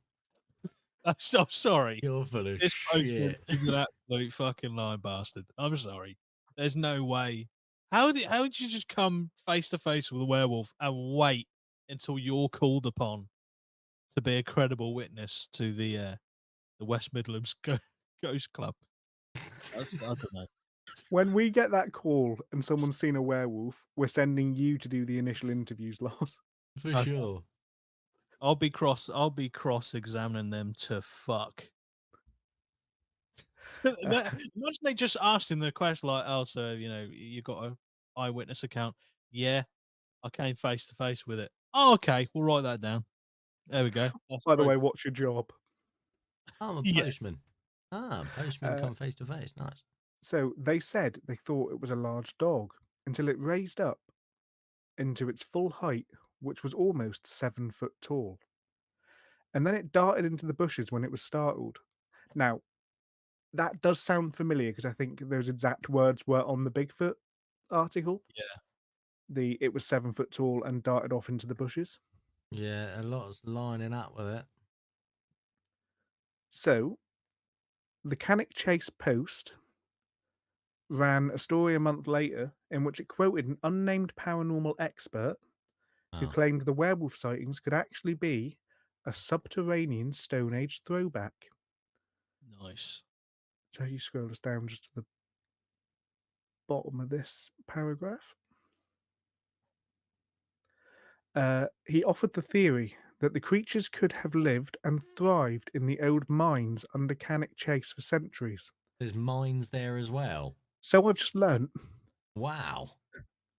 I'm so sorry. You're full of This postman shit. is an absolute fucking lying bastard. I'm sorry. There's no way. How did you just come face to face with a werewolf and wait until you're called upon to be a credible witness to the West Midlands Ghost Club? I don't know. When we get that call and someone's seen a werewolf, we're sending you to do the initial interviews, Loss. For Okay. sure. I'll be cross examining them to fuck. Imagine they just asked him the question like, "Oh, so you got a eyewitness account?" Yeah, I came face to face with it. Oh, okay, we'll write that down. There we go. That's By the proof. way, what's your job? I'm a Yeah, postman. Ah, postman Uh, come face to face. Nice. so they said they thought it was a large dog until it raised up into its full height, which was almost 7 foot tall. And then it darted into the bushes when it was startled. Now, that does sound familiar because I think those exact words were on the Bigfoot article. yeah. It was 7 foot tall and darted off into the bushes. Yeah, a lot's lining up with it. So the Cannock Chase Post ran a story a month later in which it quoted an unnamed paranormal expert who Oh, claimed the werewolf sightings could actually be a subterranean Stone Age throwback. Nice. So you scroll us down just to the bottom of this paragraph. He offered the theory that the creatures could have lived and thrived in the old mines under Cannock Chase for centuries. there's mines there as well. So I've just learnt. Wow.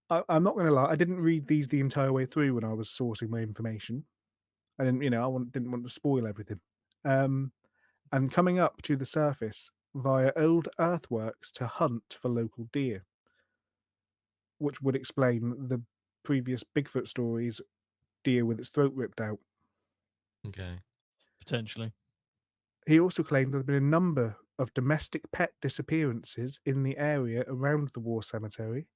I'm not going to lie. I didn't read these the entire way through when I was sourcing my information. I didn't, didn't want to spoil everything. Um, and coming up to the surface via old earthworks to hunt for local deer, which would explain the previous Bigfoot stories, deer with its throat ripped out. Okay. Potentially. He also claimed there had been a number of domestic pet disappearances in the area around the war cemetery,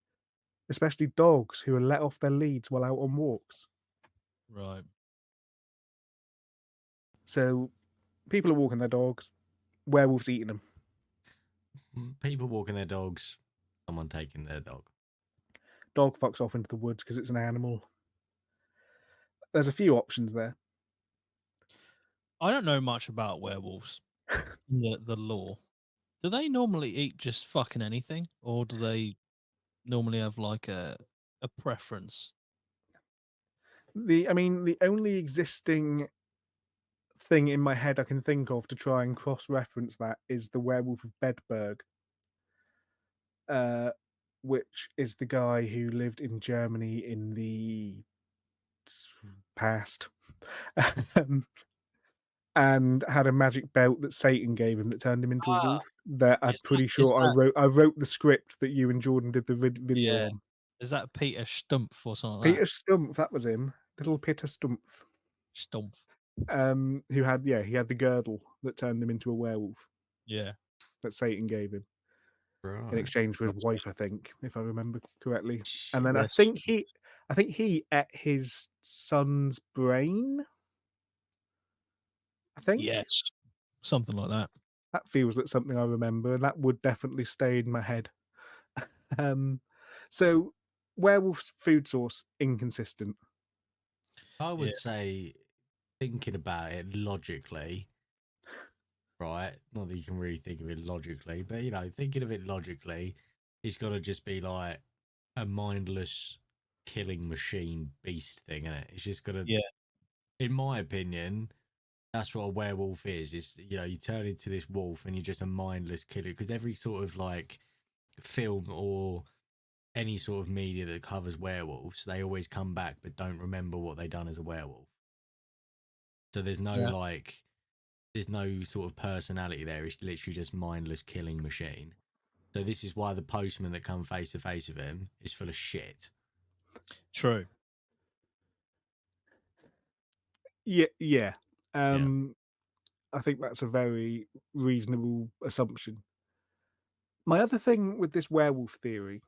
especially dogs who were let off their leads while out on walks. Right. So people are walking their dogs, werewolves eating them. People walking their dogs, someone taking their dog. Dog fucks off into the woods because it's an animal. There's a few options there. I don't know much about werewolves. The law. Do they normally eat just fucking anything, or do they normally have like a preference? The only existing thing in my head I can think of to try and cross-reference that is the Werewolf of Bedburg, uh, which is the guy who lived in Germany in the past, um, and had a magic belt that Satan gave him that turned him into a Ah, wolf. That I'm pretty is sure I that wrote. I wrote the script that you and Jordan did the video yeah? on. Is that Peter Stumpf or something like that? Peter Stumpf, that was him. Little Peter Stumpf. Stumpf. Who had he had the girdle that turned him into a werewolf Yeah. that Satan gave him in Right. exchange for his That's good. wife, I think, if I remember correctly. And then Yes. I think he ate his son's brain. I think Yes. Something like that. that feels like something I remember, and that would definitely stay in my head. Um, so werewolf's food source inconsistent. I Yeah. would say, thinking about it logically, right? Not that you can really think of it logically, but thinking of it logically, it's got to just be like a mindless killing machine beast thing, is it? It's just got to, Yeah. in my opinion, that's what a werewolf is. It's you turn into this wolf and you're just a mindless killer. Because every sort of like film or any sort of media that covers werewolves, they always come back but don't remember what they done as a werewolf. So Yeah. there's no sort of personality there. It's literally just mindless killing machine. So this is why the postman that come face to face with him is full of shit. True. Yeah, yeah. Yeah. I think that's a very reasonable assumption. My other thing with this werewolf theory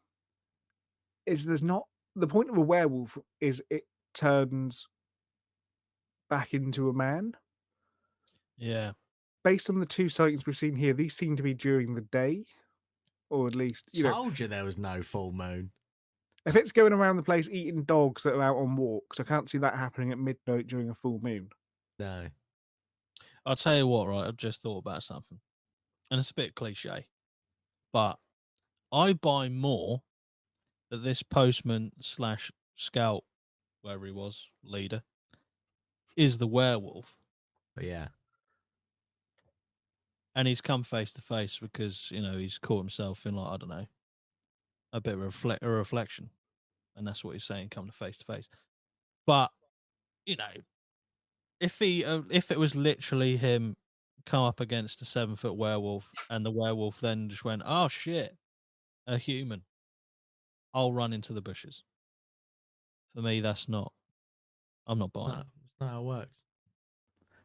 is there's not the point of a werewolf is it turns back into a man. Yeah. based on the 2 sightings we've seen here, these seem to be during the day, or at least, Told you there was no full moon. if it's going around the place eating dogs that are out on walks, I can't see that happening at midnight during a full moon. No. I'll tell you what, right? I've just thought about something, and it's a bit cliche, but I buy more that this postman slash scout, wherever he was, leader, is the werewolf, But yeah. and he's come face to face because he's caught himself in, like, I don't know, a bit of a reflection, and that's what he's saying, come to face. But you know, if it was literally him come up against a 7-foot werewolf, and the werewolf then just went, "Oh shit, a human," I'll run into the bushes. For me, I'm not buying No, it. it's not how it works.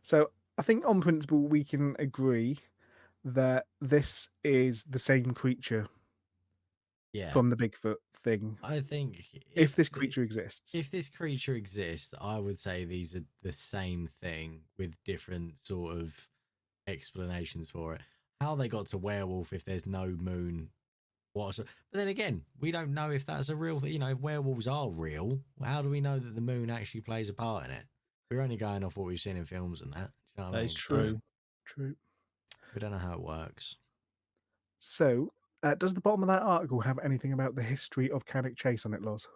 So I think on principle we can agree that this is the same creature Yeah. from the Bigfoot thing. I think If this creature exists. if this creature exists, I would say these are the same thing with different sort of explanations for it. How they got to werewolf if there's no moon. But then again, we don't know if that's a real thing. You know, if werewolves are real, how do we know that the moon actually plays a part in it? We're only going off what we've seen in films and that. Do you know what I That mean? is true. True. We don't know how it works. So, does the bottom of that article have anything about the history of Cannock Chase on it, Loz?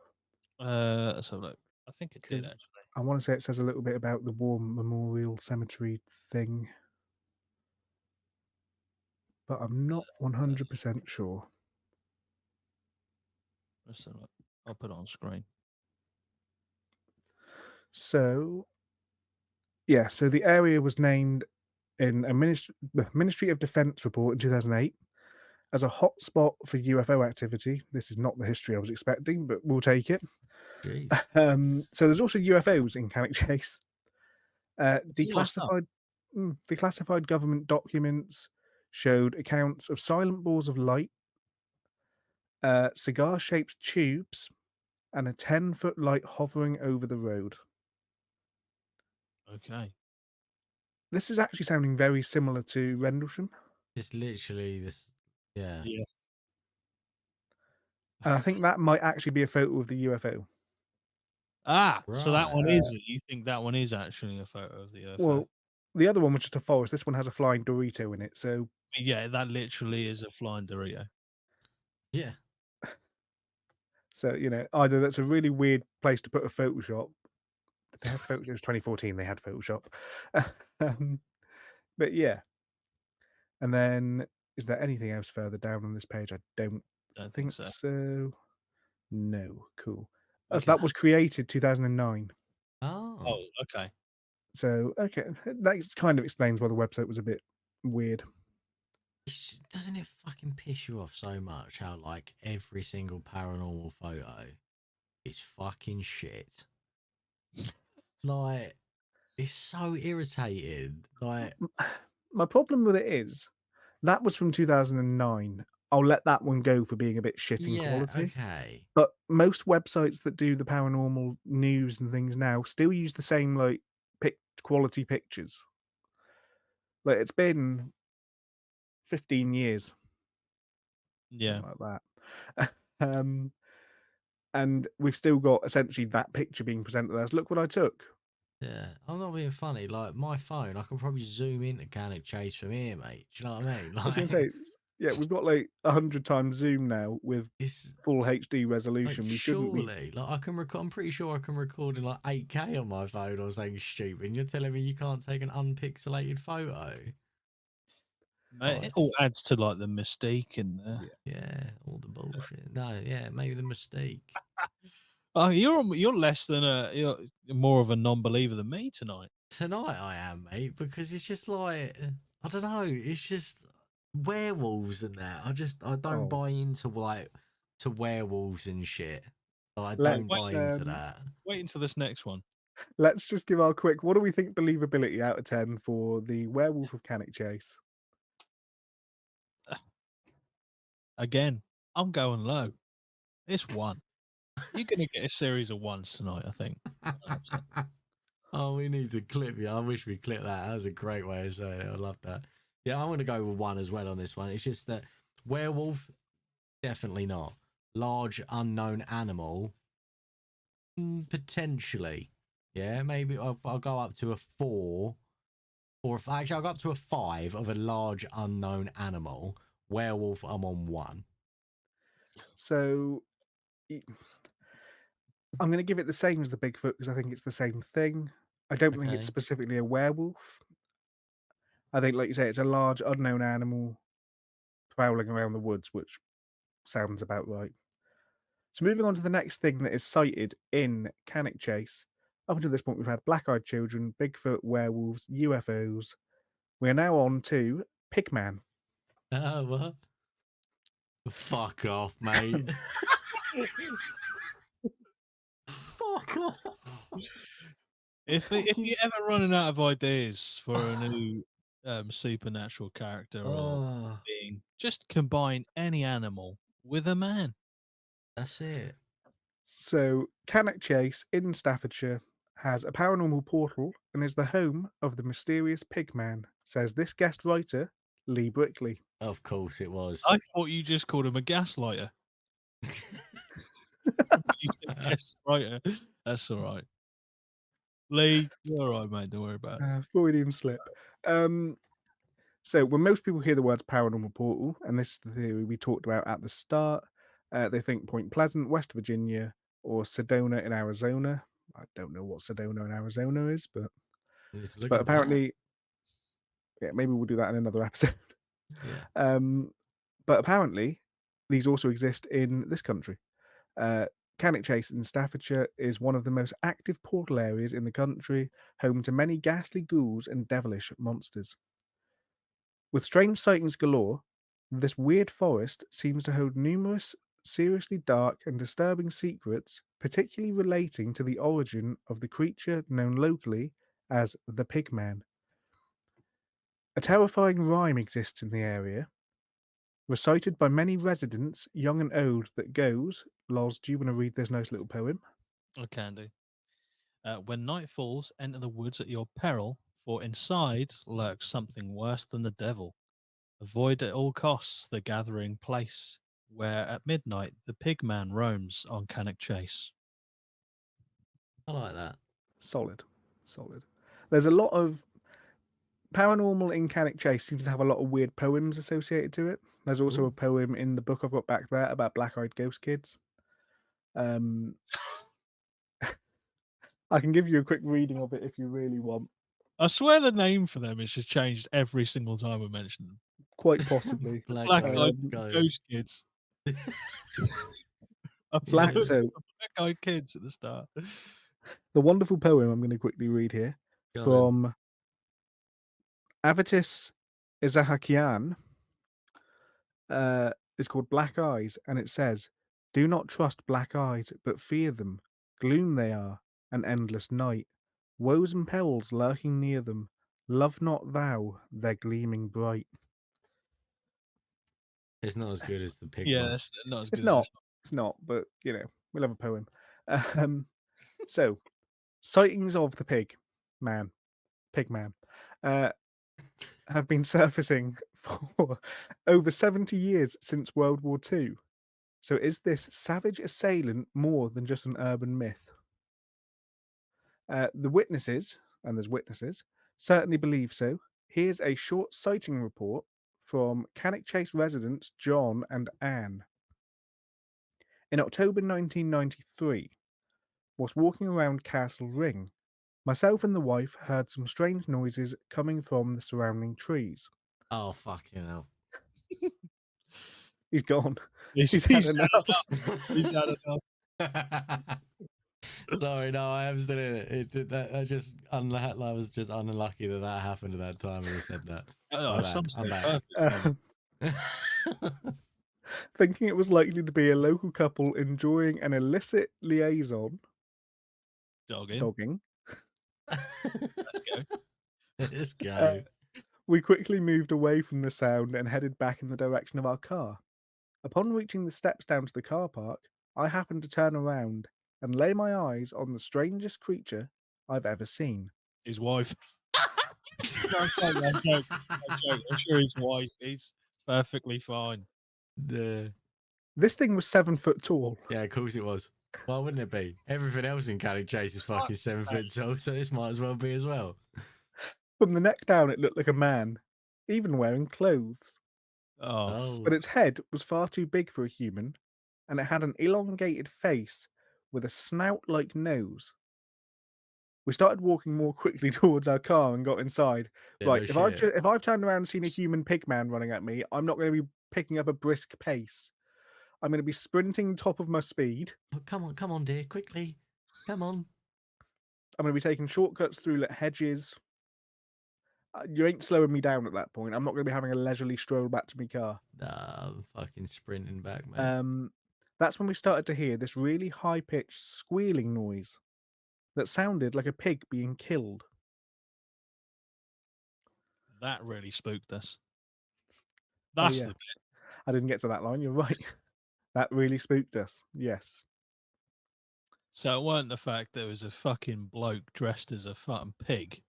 Let's have a look. I think it did 'Cause actually. I want to say it says a little bit about the War Memorial Cemetery thing, but I'm not 100% sure. Let's have a look. I'll put it on screen. So, yeah, so the area was named in a Ministry of Defense report in 2008 as a hotspot for UFO activity. This is not the history I was expecting, but we'll take it. Jeez. So there's also UFOs in Cannock Chase. There's a lot of stuff. Declassified government documents showed accounts of silent balls of light, cigar-shaped tubes, and a 10-foot light hovering over the road. Okay. This is actually sounding very similar to Rendlesham. It's literally this. Yeah. Yeah. And I think that might actually be a photo of the UFO. So that Right. one is. You think that one is actually a photo of the UFO? Well, the other one was just a forest. This one has a flying Dorito in it. So, Yeah, that literally is a flying Dorito. Yeah. either that's a really weird place to put a Photoshop. They had Photoshop. It was 2014. They had Photoshop. But yeah. And then, is there anything else further down on this page? I don't Don't think think so. so. No. Cool. We So can that was created 2009. Oh. Oh, okay. So, okay. That kind of explains why the website was a bit weird. Doesn't it fucking piss you off so much how like every single paranormal photo is fucking shit? Like, it's so irritating. Like, My problem with it is that was from 2009. I'll let that one go for being a bit shit in yeah, quality. okay. But most websites that do the paranormal news and things now still use the same like quality pictures. Like it's been 15 years, Yeah. something like that. And we've still got essentially that picture being presented as, look what I took. Yeah, I'm not being funny. Like, my phone, I can probably zoom into Cannock Chase from here, mate. Do you know what I mean? I was going Like, to say, yeah, we've got like 100 times zoom now with it's full HD like, resolution. We shouldn't be. surely, like, I can record, I'm pretty sure I can record in like 8K on my phone or something stupid. And you're telling me you can't take an unpixelated photo? It all adds to like the mystique in there. Yeah, all the bullshit. No, yeah, maybe the mistake. Oh, you're less than you're more of a non-believer than me tonight. Tonight I am, mate, because it's just like, I don't know, it's just werewolves and that. I don't Oh. buy into like to werewolves and shit. Like, I Let's, don't buy into that. Wait until this next one. Let's just give our quick. What do we think believability out of 10 for the Werewolf of Cannock Chase? Again, I'm going low. It's 1. You're gonna get a series of 1s tonight, I think. Oh, we need to clip you. I wish we clipped that. That was a great way of saying it. I love that. Yeah, I'm going to go with one as well on this one. It's just that werewolf, definitely not. Large unknown animal, potentially. Yeah, maybe I'll go up to a 4. Actually, I'll go up to a 5 of a large unknown animal. Werewolf, I'm on 1. So I'm going to give it the same as the Bigfoot because I think it's the same thing. I don't think it's Okay. specifically a werewolf. I think, like you say, it's a large unknown animal prowling around the woods, which sounds about right. So moving on to the next thing that is cited in Cannock Chase. Up until this point, we've had black-eyed children, Bigfoot, werewolves, UFOs. We are now on to Pigman. What? Fuck off, mate. Fuck off. If you're ever running out of ideas for a new supernatural character or Oh, being, just combine any animal with a man. that's it. So Cannock Chase in Staffordshire has a paranormal portal and is the home of the mysterious Pigman, says this guest writer, Lee Brickley. Of course it was. I thought you just called him a gaslighter. You said yes, right? That's all right. Lee, you're all right, mate. Don't worry about it. Freudian slip. So when most people hear the words paranormal portal, and this is the theory we talked about at the start, they think Point Pleasant, West Virginia, or Sedona in Arizona. I don't know what Sedona in Arizona is, but Look at that. apparently, yeah, maybe we'll do that in another episode. Yeah. But apparently, these also exist in this country. Cannock Chase in Staffordshire is one of the most active portal areas in the country, home to many ghastly ghouls and devilish monsters. With strange sightings galore, this weird forest seems to hold numerous seriously dark and disturbing secrets, particularly relating to the origin of the creature known locally as the Pigman. A terrifying rhyme exists in the area, recited by many residents, young and old, that goes, Loz, do you want to read this nice little poem? I can do. When night falls, enter the woods at your peril, for inside lurks something worse than the devil. Avoid at all costs the gathering place, where at midnight the pigman roams on Cannock Chase. I like that. Solid. There's a lot of paranormal in Cannock Chase seems to have a lot of weird poems associated to it. There's also a poem in the book I've got back there about black-eyed ghost kids. I can give you a quick reading of it if you really want. I swear the name for them is just changed every single time we mention them. Quite possibly. Black-eyed ghost kids. Black-eyed kids at the start. The wonderful poem I'm going to quickly read here from Avitis Izahakian is called Black Eyes, and it says, "Do not trust black eyes, but fear them. Gloom they are, an endless night. Woes and perils lurking near them. Love not thou their gleaming bright." It's not as good as the pig. Yeah, that's not as good. It's not, but you know, we'll have a poem. So, sightings of the Pigman, have been surfacing for over 70 years since World War II. So, is this savage assailant more than just an urban myth? The witnesses, and there's witnesses, certainly believe so. Here's a short sighting report from Cannock Chase residents John and Anne. In October 1993, whilst walking around Castle Ring, myself and the wife heard some strange noises coming from the surrounding trees. Oh, fucking hell. He's gone. He's had enough. He's had enough. Sorry, no, I am still in it. I was just unlucky that happened at that time when I said that. I'm back. Thinking it was likely to be a local couple enjoying an illicit liaison. Dogging. Let's go. Let's go. We quickly moved away from the sound and headed back in the direction of our car. Upon reaching the steps down to the car park, I happened to turn around and lay my eyes on the strangest creature I've ever seen. His wife. I'm joking. I'm joking. I'm joking. I'm sure he's white. He's perfectly fine. The This thing was 7 foot tall. Yeah, of course it was. Why wouldn't it be? Everything else in Cannock Chase is fucking Fuck's 7 foot tall, so this might as well be as well. From the neck down, it looked like a man, even wearing clothes. Oh, Oh, But its head was far too big for a human, and it had an elongated face with a snout-like nose. We started walking more quickly towards our car and got inside. yeah, Right, no if shit. I've turned around and seen a human pigman running at me, I'm not going to be picking up a brisk pace. I'm going to be sprinting top of my speed. Oh, come on, dear, quickly. Come on. I'm going to be taking shortcuts through like hedges. You ain't slowing me down at that point. I'm not going to be having a leisurely stroll back to my car. Nah, I'm fucking sprinting back, mate. That's when we started to hear this really high-pitched squealing noise that sounded like a pig being killed. that really spooked us. Oh That's yeah, the bit. I didn't get to that line. You're right. That really spooked us. Yes. So it weren't the fact there was a fucking bloke dressed as a fucking pig.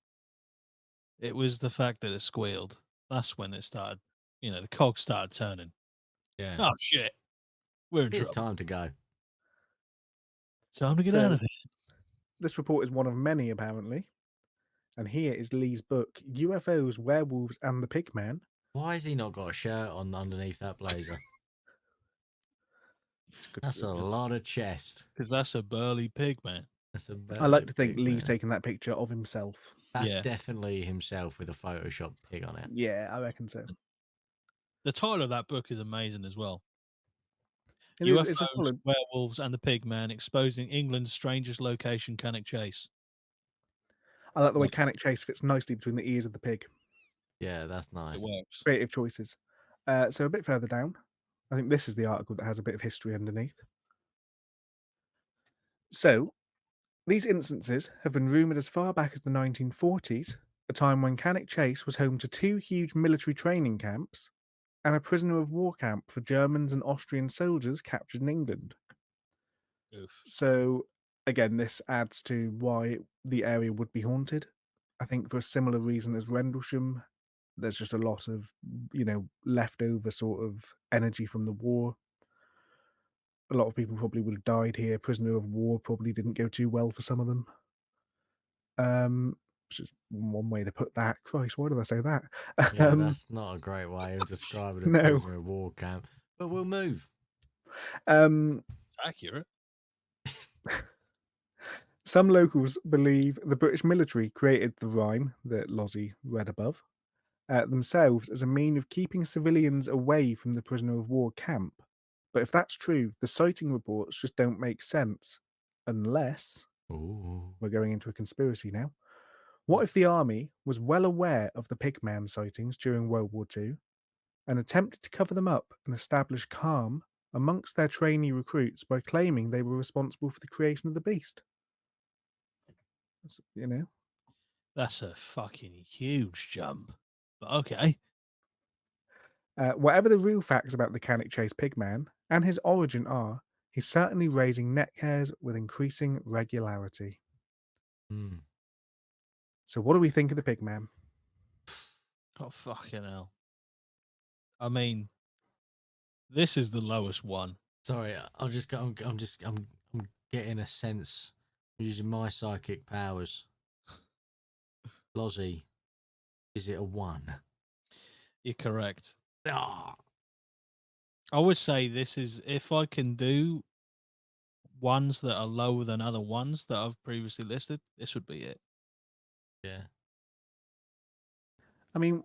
It was the fact that it squealed. That's when it started, the cogs started turning. Yeah. Oh, shit. We're in It's trouble. time to go. Time to get So- out of here. This report is one of many, apparently. And here is Lee's book, UFOs, Werewolves, and the Pigman. Why has he not got a shirt on underneath that blazer? That's a lot of chest. Because that's a burly pig, man. That's a I like burly to think pig, Lee's man. taking that picture of himself. That's Yeah. definitely himself with a Photoshop pig on it. Yeah, I reckon so. The title of that book is amazing as well. It's a UFOs, solid. Werewolves, and the Pigman exposing England's strangest location, Cannock Chase. I like the way Like- Cannock Chase fits nicely between the ears of the pig. Yeah, that's nice. It works. Creative choices. So a bit further down, I think this is the article that has a bit of history underneath. So, these instances have been rumoured as far back as the 1940s, a time when Cannock Chase was home to 2 huge military training camps and a prisoner of war camp for Germans and Austrian soldiers captured in England. Oof. So, again, this adds to why the area would be haunted. I think for a similar reason as Rendlesham, there's just a lot of, leftover sort of energy from the war. A lot of people probably would have died here. Prisoner of war probably didn't go too well for some of them. Which is one way to put that. Christ, why did I say that? Yeah, that's not a great way of describing a No. prisoner of war camp. But we'll move. It's accurate. Some locals believe the British military created the rhyme that Lozzie read above themselves as a mean of keeping civilians away from the prisoner of war camp. But if that's true, the sighting reports just don't make sense. Unless Ooh. we're going into a conspiracy now. What if the army was well aware of the Pigman sightings during World War II and attempted to cover them up and establish calm amongst their trainee recruits by claiming they were responsible for the creation of the beast? That's a fucking huge jump. But okay. Whatever the real facts about the Cannock Chase Pigman and his origin are, he's certainly raising neck hairs with increasing regularity. Hmm. So what do we think of the Pigman? Oh, fucking hell. I mean, this is the lowest one. Sorry, I'm getting a sense using my psychic powers. Lozzie, is it a 1? You're correct. Ah, I would say this is, if I can do ones that are lower than other ones that I've previously listed, this would be it. yeah. I mean,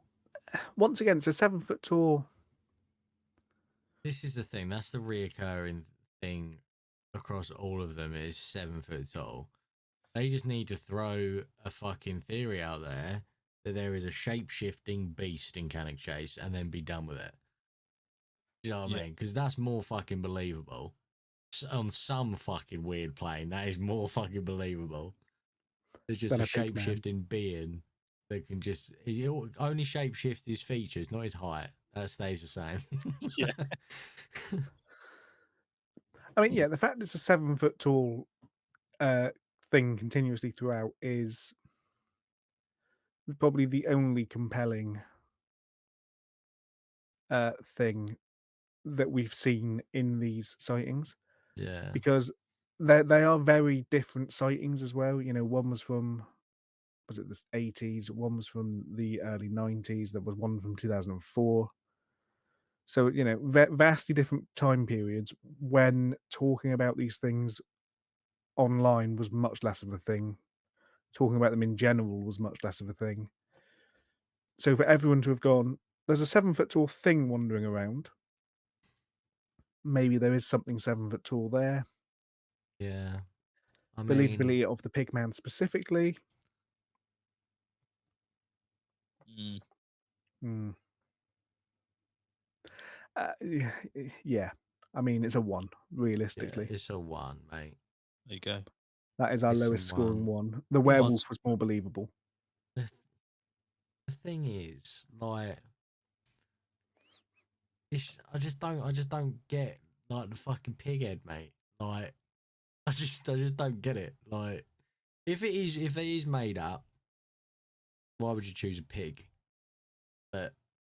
once again, it's a 7 foot tall. This is the thing. That's the reoccurring thing across all of them is 7 foot tall. They just need to throw a fucking theory out there that there is a shape-shifting beast in Cannock Chase and then be done with it. Do you know what I Yeah. mean? Because that's more fucking believable. On some fucking weird plane, that is more fucking believable. There's just Than a a pig man. shape-shifting being that can just... He only shape-shifts his features, not his height. That stays the same. Yeah. I mean, yeah, the fact it's a 7 foot tall thing continuously throughout is probably the only compelling thing that we've seen in these sightings, Yeah. because they are very different sightings as well. You know, one was from, was it the 80s? One was from the early 90s. There was one from 2004. So, you know, vastly different time periods when talking about these things online was much less of a thing. Talking about them in general was much less of a thing. So for everyone to have gone, there's a 7 foot tall thing wandering around. Maybe there is something 7 foot tall there. Yeah. I mean, Believability of the Pigman specifically. Mm, Hmm. Yeah, yeah. I mean, it's a one, yeah, realistically. it's a one, mate. there you go. That is our It's a lowest scoring one. one. The It's werewolf was more believable. the, the thing is, like, it's I just don't get like the fucking pig head, mate. Like, I just don't get it. Like, if it is made up, why would you choose a pig? But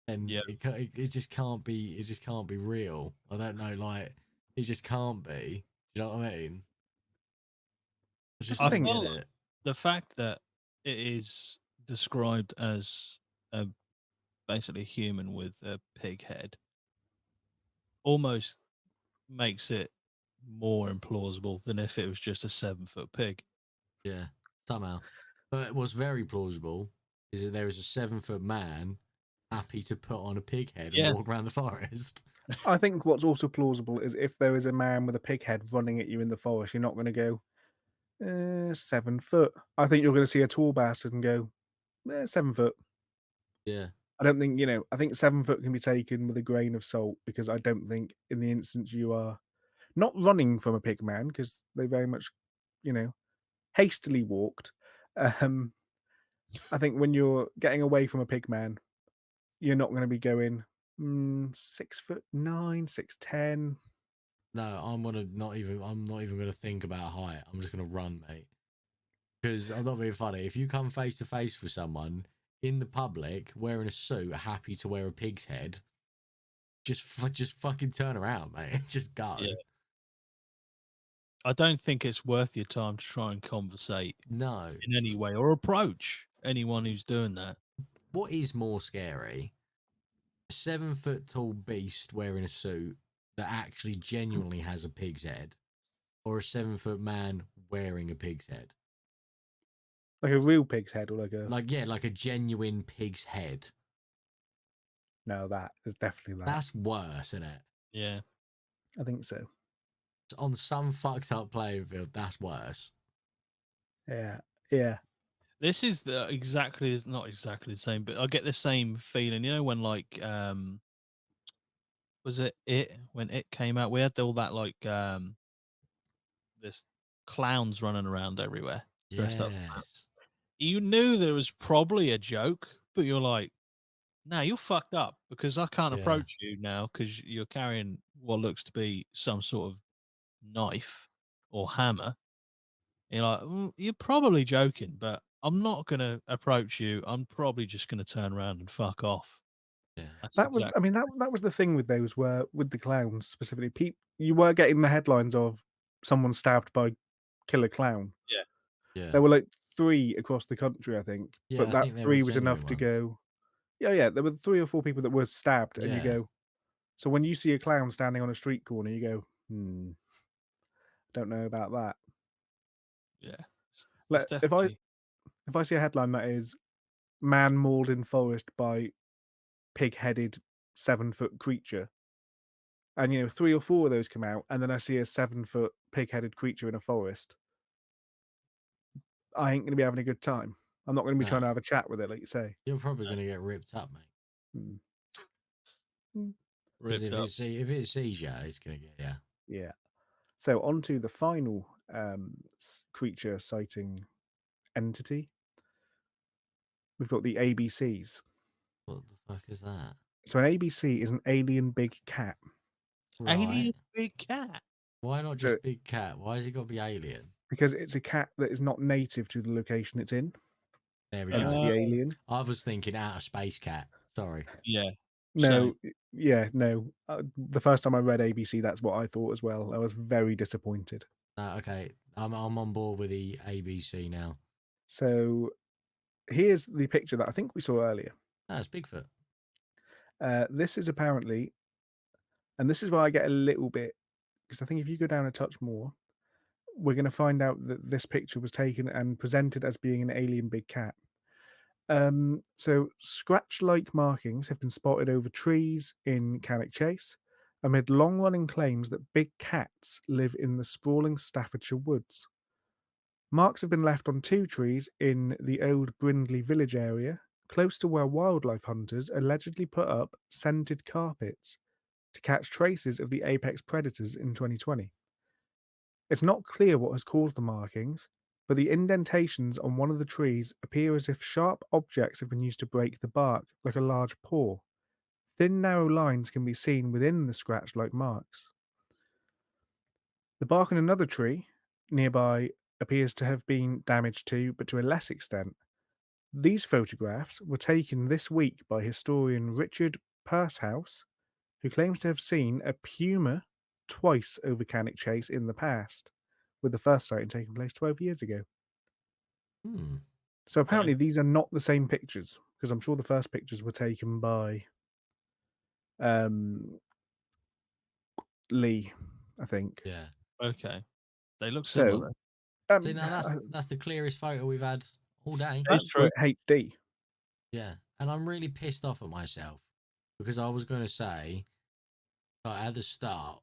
then Yeah. it just can't be, it just can't be real. I don't know, like, it just can't be. Do you know what I mean? I That's just the I don't thing. get feel like it. the fact that it is described as a basically human with a pig head almost makes it more implausible than if it was just a 7 foot pig. Yeah, somehow. But what's very plausible is that there is a 7 foot man happy to put on a pig head and Yeah. walk around the forest. I think what's also plausible is if there is a man with a pig head running at you in the forest, you're not going to go, 7 foot. I think you're going to see a tall bastard and go, 7 foot. Yeah, I don't think, you know, I think 7 foot can be taken with a grain of salt because I don't think in the instance you are not running from a pig man because they very much, you know, hastily walked. Um, I think when you're getting away from a pig man, you're not going to be going 6'9", 6'10". no, I'm not even gonna think about height. I'm just gonna run, mate. Because I'm not being funny. If you come face to face with someone in the public wearing a suit, happy to wear a pig's head, just fucking turn around, mate. Just Yeah. go. I don't think it's worth your time to try and conversate No. in any way or approach anyone who's doing that. What is more scary? A 7 foot tall beast wearing a suit that actually genuinely has a pig's head, or a 7 foot man wearing a pig's head? Like a real pig's head or like a, Like, yeah, like a genuine pig's head. no, that is definitely that. That's worse, isn't it? Yeah. I think so. On some fucked up playing field, that's worse. Yeah. Yeah. This is the exactly is not exactly the same, but I get the same feeling. You know, when like was it when it came out? We had all that like this clowns running around everywhere dressed up. Yes. You knew there was probably a joke, but you're like, "No, you're fucked up because I can't Yeah. approach you now because you're carrying what looks to be some sort of knife or hammer." You're like, you're probably joking, but I'm not gonna approach you. I'm probably just gonna turn around and fuck off." Yeah. That's That was, I exactly mean, that was the thing with those where with the clowns specifically, you were getting the headlines of someone stabbed by killer clown. yeah, Yeah. There were like 3 across the country, I think, Yeah, but I that think they were 3 was genuine enough to ones. go, yeah, yeah, there were 3 or 4 people that were stabbed, and you Yeah. go, so when you see a clown standing on a street corner, you go, don't know about that. yeah. It's Like, definitely if I see a headline that is "Man mauled in forest by pig-headed 7 foot creature," and, you know, 3 or 4 of those come out, and then I see a 7 foot pig-headed creature in a forest, I ain't gonna be having a good time. I'm not gonna be No, trying to have a chat with it, like you say. you're probably gonna get ripped up, mate. Mm. Mm. Because ripped up. if it sees you, it's gonna get you. Yeah. So on to the final, creature sighting entity. We've got the ABCs. What the fuck is that? So an ABC is an alien big cat. Right. Alien big cat. Why not So just big cat? Why has it got to be alien? because it's a cat that is not native to the location it's in. There we and go. it's the alien. I was thinking outer space cat. Sorry. Yeah. No, Same. yeah, no. The first time I read ABC, that's what I thought as well. I was very disappointed. Okay, I'm on board with the ABC now. So here's the picture that I think we saw earlier. It's Bigfoot. This is apparently, and this is where I get a little bit, because I think if you go down a touch more, we're going to find out that this picture was taken and presented as being an alien big cat. So scratch-like markings have been spotted over trees in Cannock Chase, amid long-running claims that big cats live in the sprawling Staffordshire woods. Marks have been left on 2 trees in the old Brindley village area, close to where wildlife hunters allegedly put up scented carpets to catch traces of the apex predators in 2020. It's not clear what has caused the markings, but the indentations on one of the trees appear as if sharp objects have been used to break the bark, like a large paw. Thin, narrow lines can be seen within the scratch-like marks. The bark on another tree nearby appears to have been damaged too, but to a less extent. These photographs were taken this week by historian Richard Pursehouse, who claims to have seen a puma twice over Cannock Chase in the past, with the first sighting taking place 12 years ago. So apparently these are not the same pictures, because I'm sure the first pictures were taken by Lee, I think. Yeah. Okay. They look So, similar. See, now that's the clearest photo we've had all day. that's true. HD. Yeah, and I'm really pissed off at myself because I was going to say, like, at the start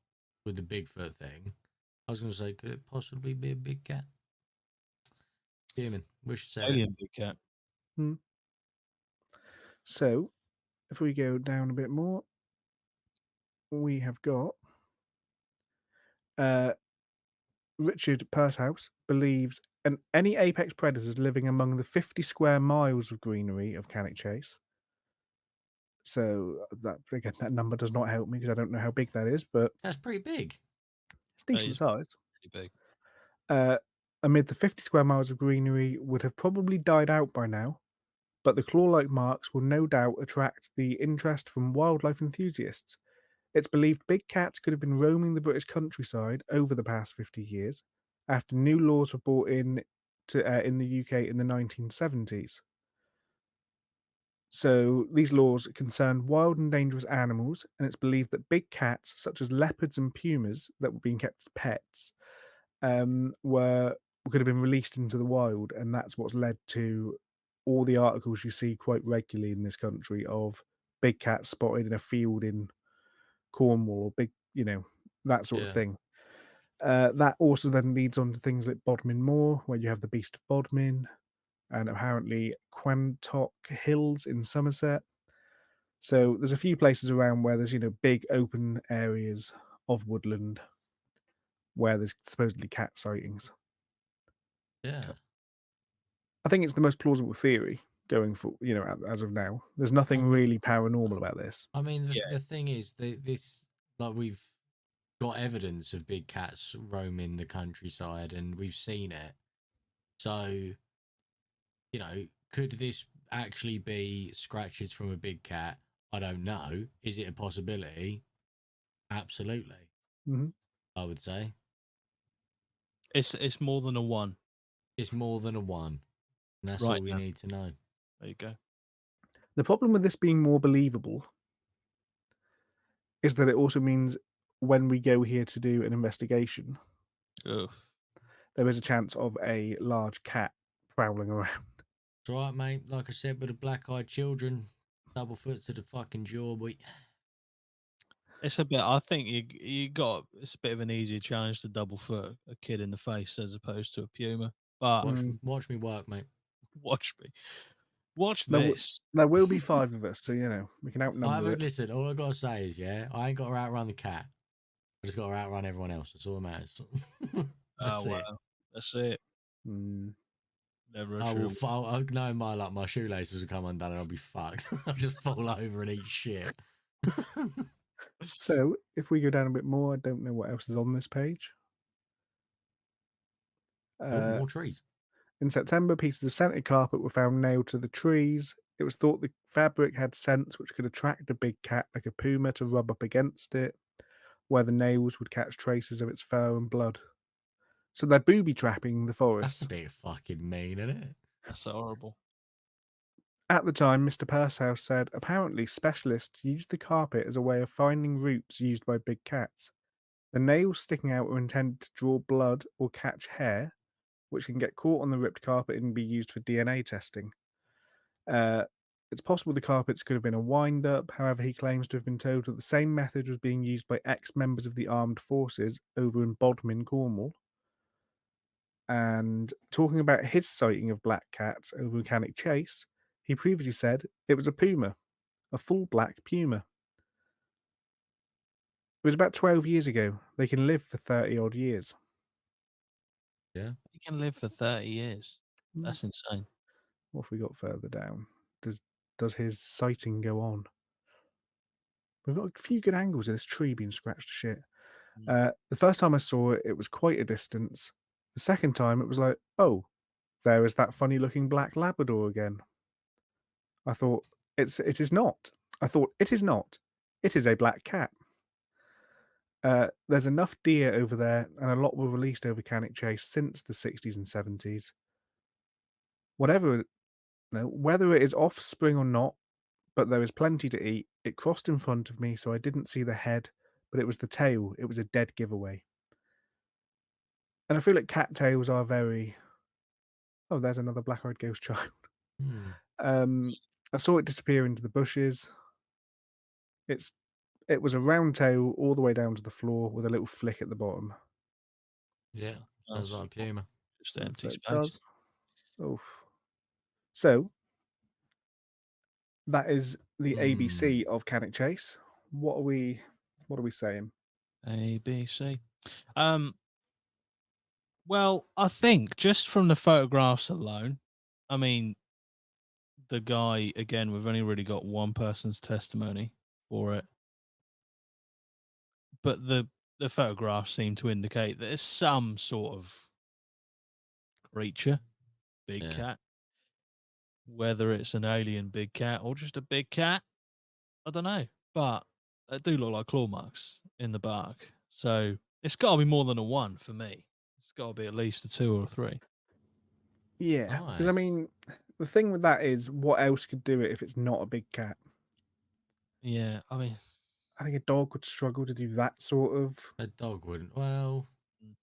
with the Bigfoot thing, I was going to say, could it possibly be a big cat? Human. Wish I said it. Alien big cat. So, if we go down a bit more, we have got Richard Pursehouse believes any apex predators living among the 50 square miles of greenery of Cannock Chase. So that again, that number does not help me because I don't know how big that is, but That's pretty big. it's decent is size. pretty big. Amid the 50 square miles of greenery would have probably died out by now, but the claw-like marks will no doubt attract the interest from wildlife enthusiasts. It's believed big cats could have been roaming the British countryside over the past 50 years after new laws were brought in the UK in the 1970s. So these laws concerned wild and dangerous animals, and it's believed that big cats, such as leopards and pumas, that were being kept as pets, were could have been released into the wild, and that's what's led to all the articles you see quite regularly in this country of big cats spotted in a field in Cornwall, or big, that sort of Yeah. thing. That also then leads on to things like Bodmin Moor, where you have the Beast of Bodmin, and apparently Quantock Hills in Somerset. So there's a few places around where there's, big open areas of woodland where there's supposedly cat sightings. Yeah. I think it's the most plausible theory going for, as of now. There's nothing really paranormal about this. I mean, Yeah. the thing is, this, like, we've got evidence of big cats roaming the countryside and we've seen it. So, could this actually be scratches from a big cat? I don't know. Is it a possibility? Absolutely. hmm I would say It's more than a one. it's more than a one. And that's Right all we now. need to know. There you go. The problem with this being more believable is that it also means when we go here to do an investigation, Ugh. there is a chance of a large cat prowling around. It's all right, mate. Like I said, with the black-eyed children, double foot to the fucking jaw, boy. It's a bit. I think you got. It's a bit of an easier challenge to double foot a kid in the face as opposed to a puma. But Watch me work, mate. watch me. Watch There, this. there will be 5 of us, so we can I outnumber haven't it. listened. All I gotta say is, I ain't got to outrun the cat. I just got to outrun everyone else. That's all that matters. That's Oh it. wow, that's it. Mm. Never a I will. true. I'll know my luck. My shoelaces will come undone, and I'll be fucked. I'll just fall over and eat shit. So, if we go down a bit more, I don't know what else is on this page. Oh, more trees. In September, pieces of scented carpet were found nailed to the trees. It was thought the fabric had scents which could attract a big cat like a puma to rub up against it, where the nails would catch traces of its fur and blood. So they're booby trapping the That's a forest. bit fucking mean, isn't it? That's horrible. At the time, Mr. Pursehouse said apparently specialists used the carpet as a way of finding routes used by big cats. The nails sticking out were intended to draw blood or catch hair, which can get caught on the ripped carpet and be used for DNA testing. Uh, it's possible the carpets could have been a wind up. However, he claims to have been told that the same method was being used by ex members of the armed forces over in Bodmin, Cornwall. And talking about his sighting of black cats over in Cannock Chase, he previously said it was a puma, a full black puma. It was about 12 years ago. They can live for 30 odd years. Yeah. He can live for 30 years. Mm. That's insane. What have we got further down? Does his sighting go on? We've got a few good angles of this tree being scratched to shit. The first time I saw it, it was quite a distance. The second time, it was like, oh, there is that funny looking black Labrador again. I thought, it is not. I thought, it is not. It is a black cat. There's enough deer over there, and a lot were released over Cannock Chase since the 60s and 70s. Whatever, no, whether it is offspring or not, but there is plenty to eat. It crossed in front of me, so I didn't see the head, but it was the tail. It was a dead giveaway. And I feel like cattails are very. Oh, there's another black-eyed ghost child. I saw it disappear into the bushes. It was a round tail all the way down to the floor with a little flick at the bottom. Yeah. Sounds like a puma. Just empty So it space. does. Oof. So that is the ABC of Cannock Chase. What are we saying? A, B, C. Well, I think just from the photographs alone, I mean, the guy, again, we've only really got one person's testimony for it. But the photographs seem to indicate that it's some sort of creature, big cat. Whether it's an alien big cat or just a big cat, I don't know. But they do look like claw marks in the bark. So it's got to be more than a one for me. It's got to be at least a 2 or a 3. Yeah, because I Nice. mean, the thing with that is, what else could do it if it's not a big cat? Yeah, I mean, I think a dog would struggle to do that sort of. A dog wouldn't. Well, Mm.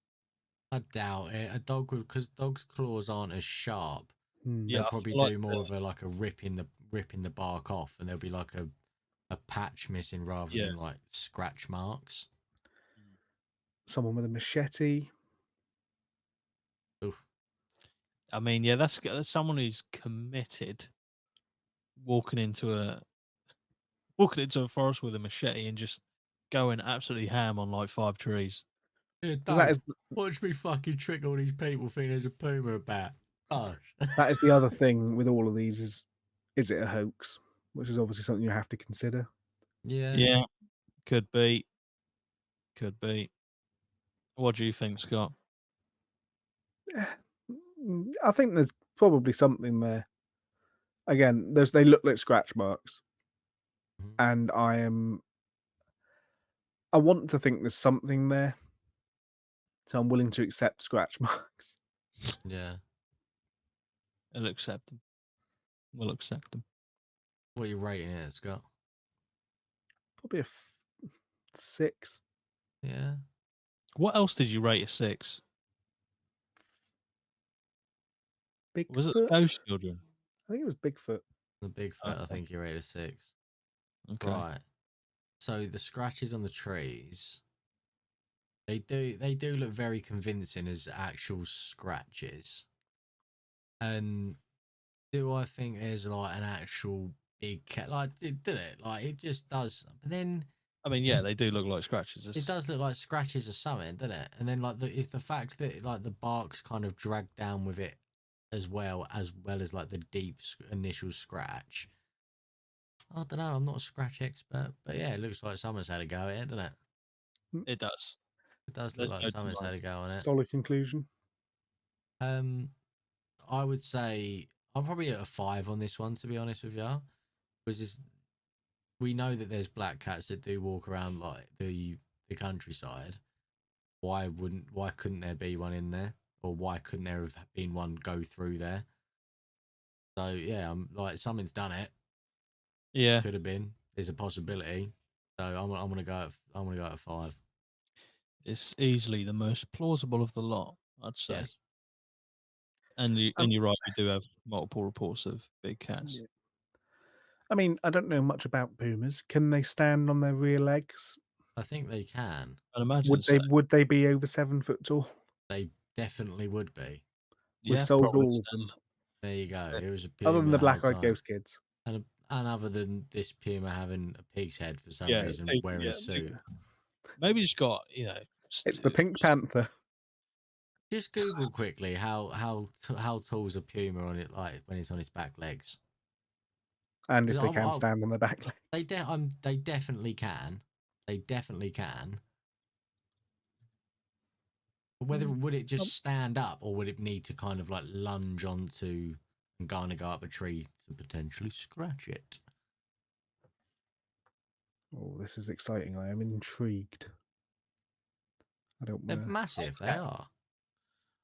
I doubt it. A dog would, because dogs' claws aren't as sharp. yeah, They'll I probably feel like do more of a like a ripping the bark off, and there'll be like a patch missing rather yeah. than like scratch marks. Someone with a machete. Oof. I mean, yeah, that's someone who's committed walking into a forest with a machete and just going absolutely ham on like 5 trees. Yeah, Because that is watch me fucking trick all these people think there's a puma about. Gosh. that is the other thing with all of these is it a hoax? Which is obviously something you have to consider. Yeah. Yeah, could be. Could be. What do you think, Scott? I think there's probably something there. Again, they look like scratch marks, Mhm. and I want to think there's something there, so I'm willing to accept scratch marks. Yeah. I'll accept them. We'll accept them. What are you rating it, Scott? Probably a 6. Yeah. What else did you rate a 6? Was it the Bigfoot? Ghost Children? I think it was Bigfoot. The Bigfoot, I Okay. think you rated a 6. Okay. Right. So the scratches on the trees, they do look very convincing as actual scratches. And do I think there's like an actual big cat? Like, did it? Like, it just does. But then I mean, yeah, they do look like scratches. it does look like scratches or something, doesn't it? And then like if the fact that like the bark's kind of dragged down with it as like the deep initial scratch. I don't know. I'm not a scratch expert, but yeah, it looks like someone's had a go at it, doesn't it? It does. It does look There's like no someone's had denying. a go on it. Solid conclusion. Um, I would say I'm probably at a 5 on this one, to be honest with you. Because we know that there's black cats that do walk around like the countryside. Why couldn't there be one in there? Or why couldn't there have been one go through there? So yeah, I'm like something's done it. Yeah, Could have been. There's a possibility. So I'm gonna go at 5. it's easily the most plausible of the lot, I'd say. Yes. And Um, you're right, we do have multiple reports of big cats. yeah. I mean, I don't know much about pumas. Can they stand on their rear legs? I think they can. I'd imagine so. Would they be over 7 foot tall? They definitely would be. We've Yeah, solved probably all of so. them, There you go. So It was a other than puma the the whole black-eyed time. ghost kids. And other than this puma having a pig's head for some yeah, reason, wearing a suit. maybe he's got It's the Pink Panther, Just Google quickly how tall is a puma on it, like when it's on its back legs. and if 'Cause they can stand on their back legs. they definitely can. They definitely can. But whether would it just stand up or would it need to kind of like lunge onto and kind of go up a tree to potentially scratch it? Oh, this is exciting. I am intrigued. I don't They're want to. massive. They are.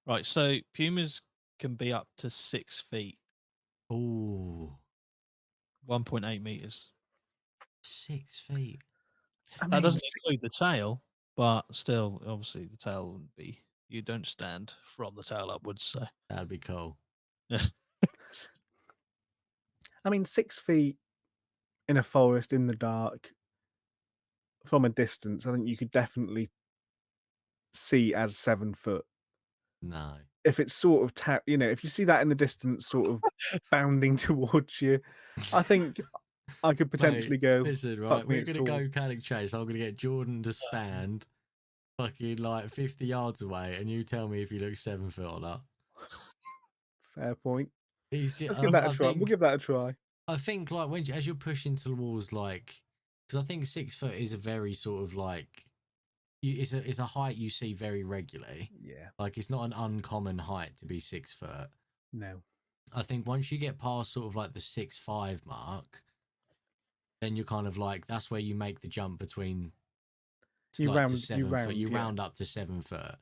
right. So pumas can be up to 6 feet, Ooh, 1.8 meters. 6 feet. I That mean, doesn't include the tail, but still, obviously, the tail wouldn't be. You don't stand from the tail upwards, so That'd be cool. yeah. 6 feet in a forest in the dark from a distance, I think you could definitely see as 7 foot. No. If it's sort of if you see that in the distance, sort of bounding towards you, I think I could potentially Mate, go. listen, right? Fuck me, We're it's gonna tall. go Cannock Chase. I'm gonna get Jordan to stand fucking like 50 yards away, and you tell me if he looks 7 foot or not. Fair point. He's. Let's give that a I try. We'll think. give that a try. I think like as you're pushing towards like, because I think 6 foot is a very sort of like, it's a height you see very regularly. Yeah. Like it's not an uncommon height to be 6 foot. No. I think once you get past sort of like the 6'5" mark, then you're kind of like that's where you make the jump between You like to round. 7 You foot. round. You Yeah. round up to 7 foot because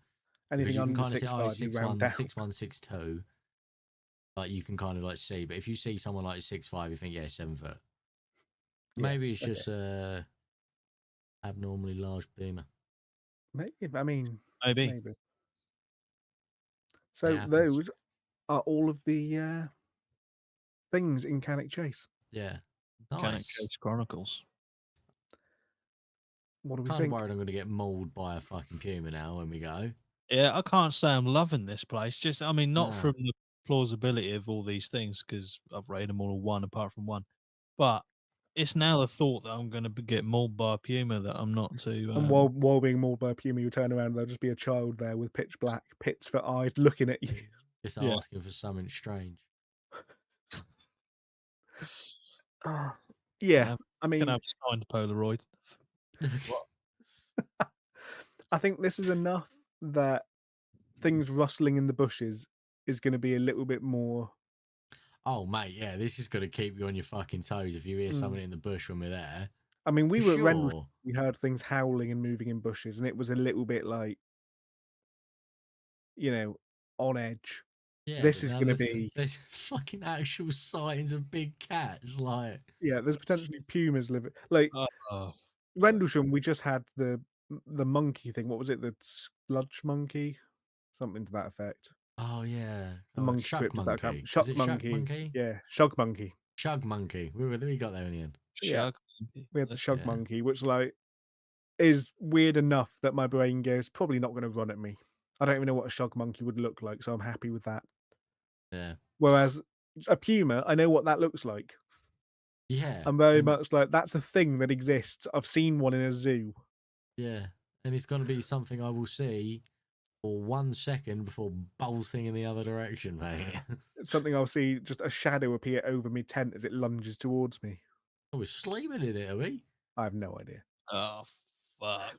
Anything you can under kind of say, oh, 6'5", you round 6'1", down. 6'1", 6'2". Like you can kind of like see, but if you see someone like 6'5", you think, yeah, 7 foot. Yeah, Maybe it's okay. just abnormally large puma. Maybe. Maybe. So It happens. those are all of the things in Cannock Chase. Yeah, Cannock nice. Chase Chronicles. What do we Kind of think? worried I'm going to get mauled by a fucking puma now when we go. Yeah, I can't say I'm loving this place. Just, I mean, not No. from the plausibility of all these things because I've rated them all a 1 apart from one, but it's now the thought that I'm going to get mauled by a puma that I'm not too. And while being mauled by a puma, you turn around and there'll just be a child there with pitch black pits for eyes looking at you. Just Yeah. asking for something strange. Yeah, I can mean, have a signed Polaroid. I think this is enough that things rustling in the bushes is going to be a little bit more. Oh, mate, yeah, this is going to keep you on your fucking toes if you hear something in the bush when we're there. I mean, we For were at sure. Rendlesham, we heard things howling and moving in bushes, and it was a little bit like, on edge. Yeah, This but is now going to be. there's fucking actual sightings of big cats. Like, Yeah, there's potentially pumas living. Like, Oh, Rendlesham, we just had the monkey thing. What was it? The sludge monkey? Something to that effect. oh yeah, The oh, monkey shuck cryptid that monkey. Shuck Is it monkey. shuck monkey? Yeah, shug monkey. Shug monkey. We got there in the end. Yeah. Shug. We had the shug Yeah. monkey, which is weird enough that my brain goes, probably not going to run at me. I don't even know what a shug monkey would look like, so I'm happy with that. Yeah. Whereas a puma, I know what that looks like. Yeah. I'm very much like, that's a thing that exists. I've seen one in a zoo. Yeah. And it's going to be something I will see for 1 second before bolting in the other direction, mate. It's something I'll see just a shadow appear over my tent as it lunges towards me. Oh, we're sleeping in it, are we? I have no idea. Oh,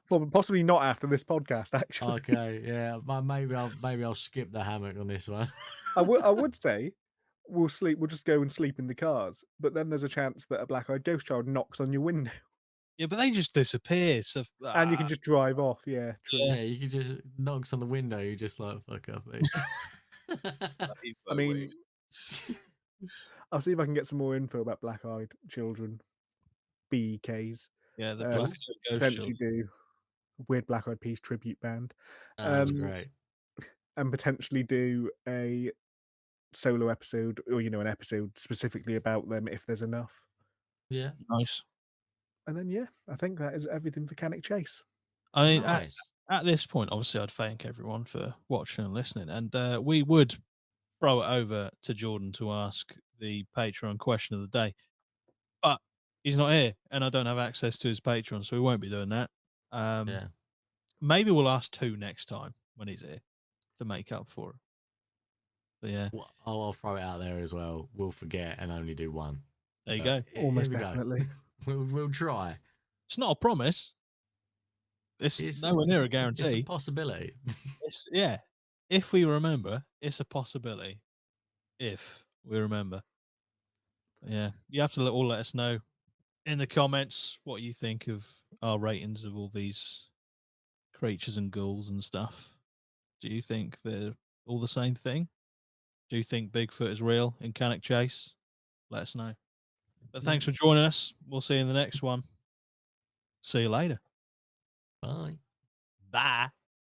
fuck. Possibly not after this podcast, actually. Okay, yeah, maybe I'll skip the hammock on this one. I would say we'll just go and sleep in the cars, but then there's a chance that a black-eyed ghost child knocks on your window Yeah, but they just disappear. So and you can just drive off. Yeah, true. Yeah. Yeah, you can just knocks on the window. You just like fuck up, mate. I mean, I'll see if I can get some more info about black-eyed children, BEKs. yeah, the Um, black ghost potentially children. do Weird Black Eyed Peas tribute band, That's great. and potentially do a solo episode or an episode specifically about them if there's enough. Yeah, Nice. And then yeah, I think that is everything for Cannock Chase. I mean, nice. at this point, obviously, I'd thank everyone for watching and listening, and we would throw it over to Jordan to ask the Patreon question of the day, but he's not here, and I don't have access to his Patreon, so we won't be doing that. Yeah. Maybe we'll ask 2 next time when he's here to make up for it. But yeah, Well, I'll throw it out there as well. We'll forget and only do one. there you But go. Almost here we go. definitely. We'll try. It's not a promise. It's nowhere near a It's a guarantee. possibility. Yeah. If we remember, it's a possibility. If we remember. But yeah. You have to all let us know in the comments what you think of our ratings of all these creatures and ghouls and stuff. Do you think they're all the same thing? Do you think Bigfoot is real in Cannock Chase? Let us know. But thanks for joining us. We'll see you in the next one. See you later. Bye. Bye.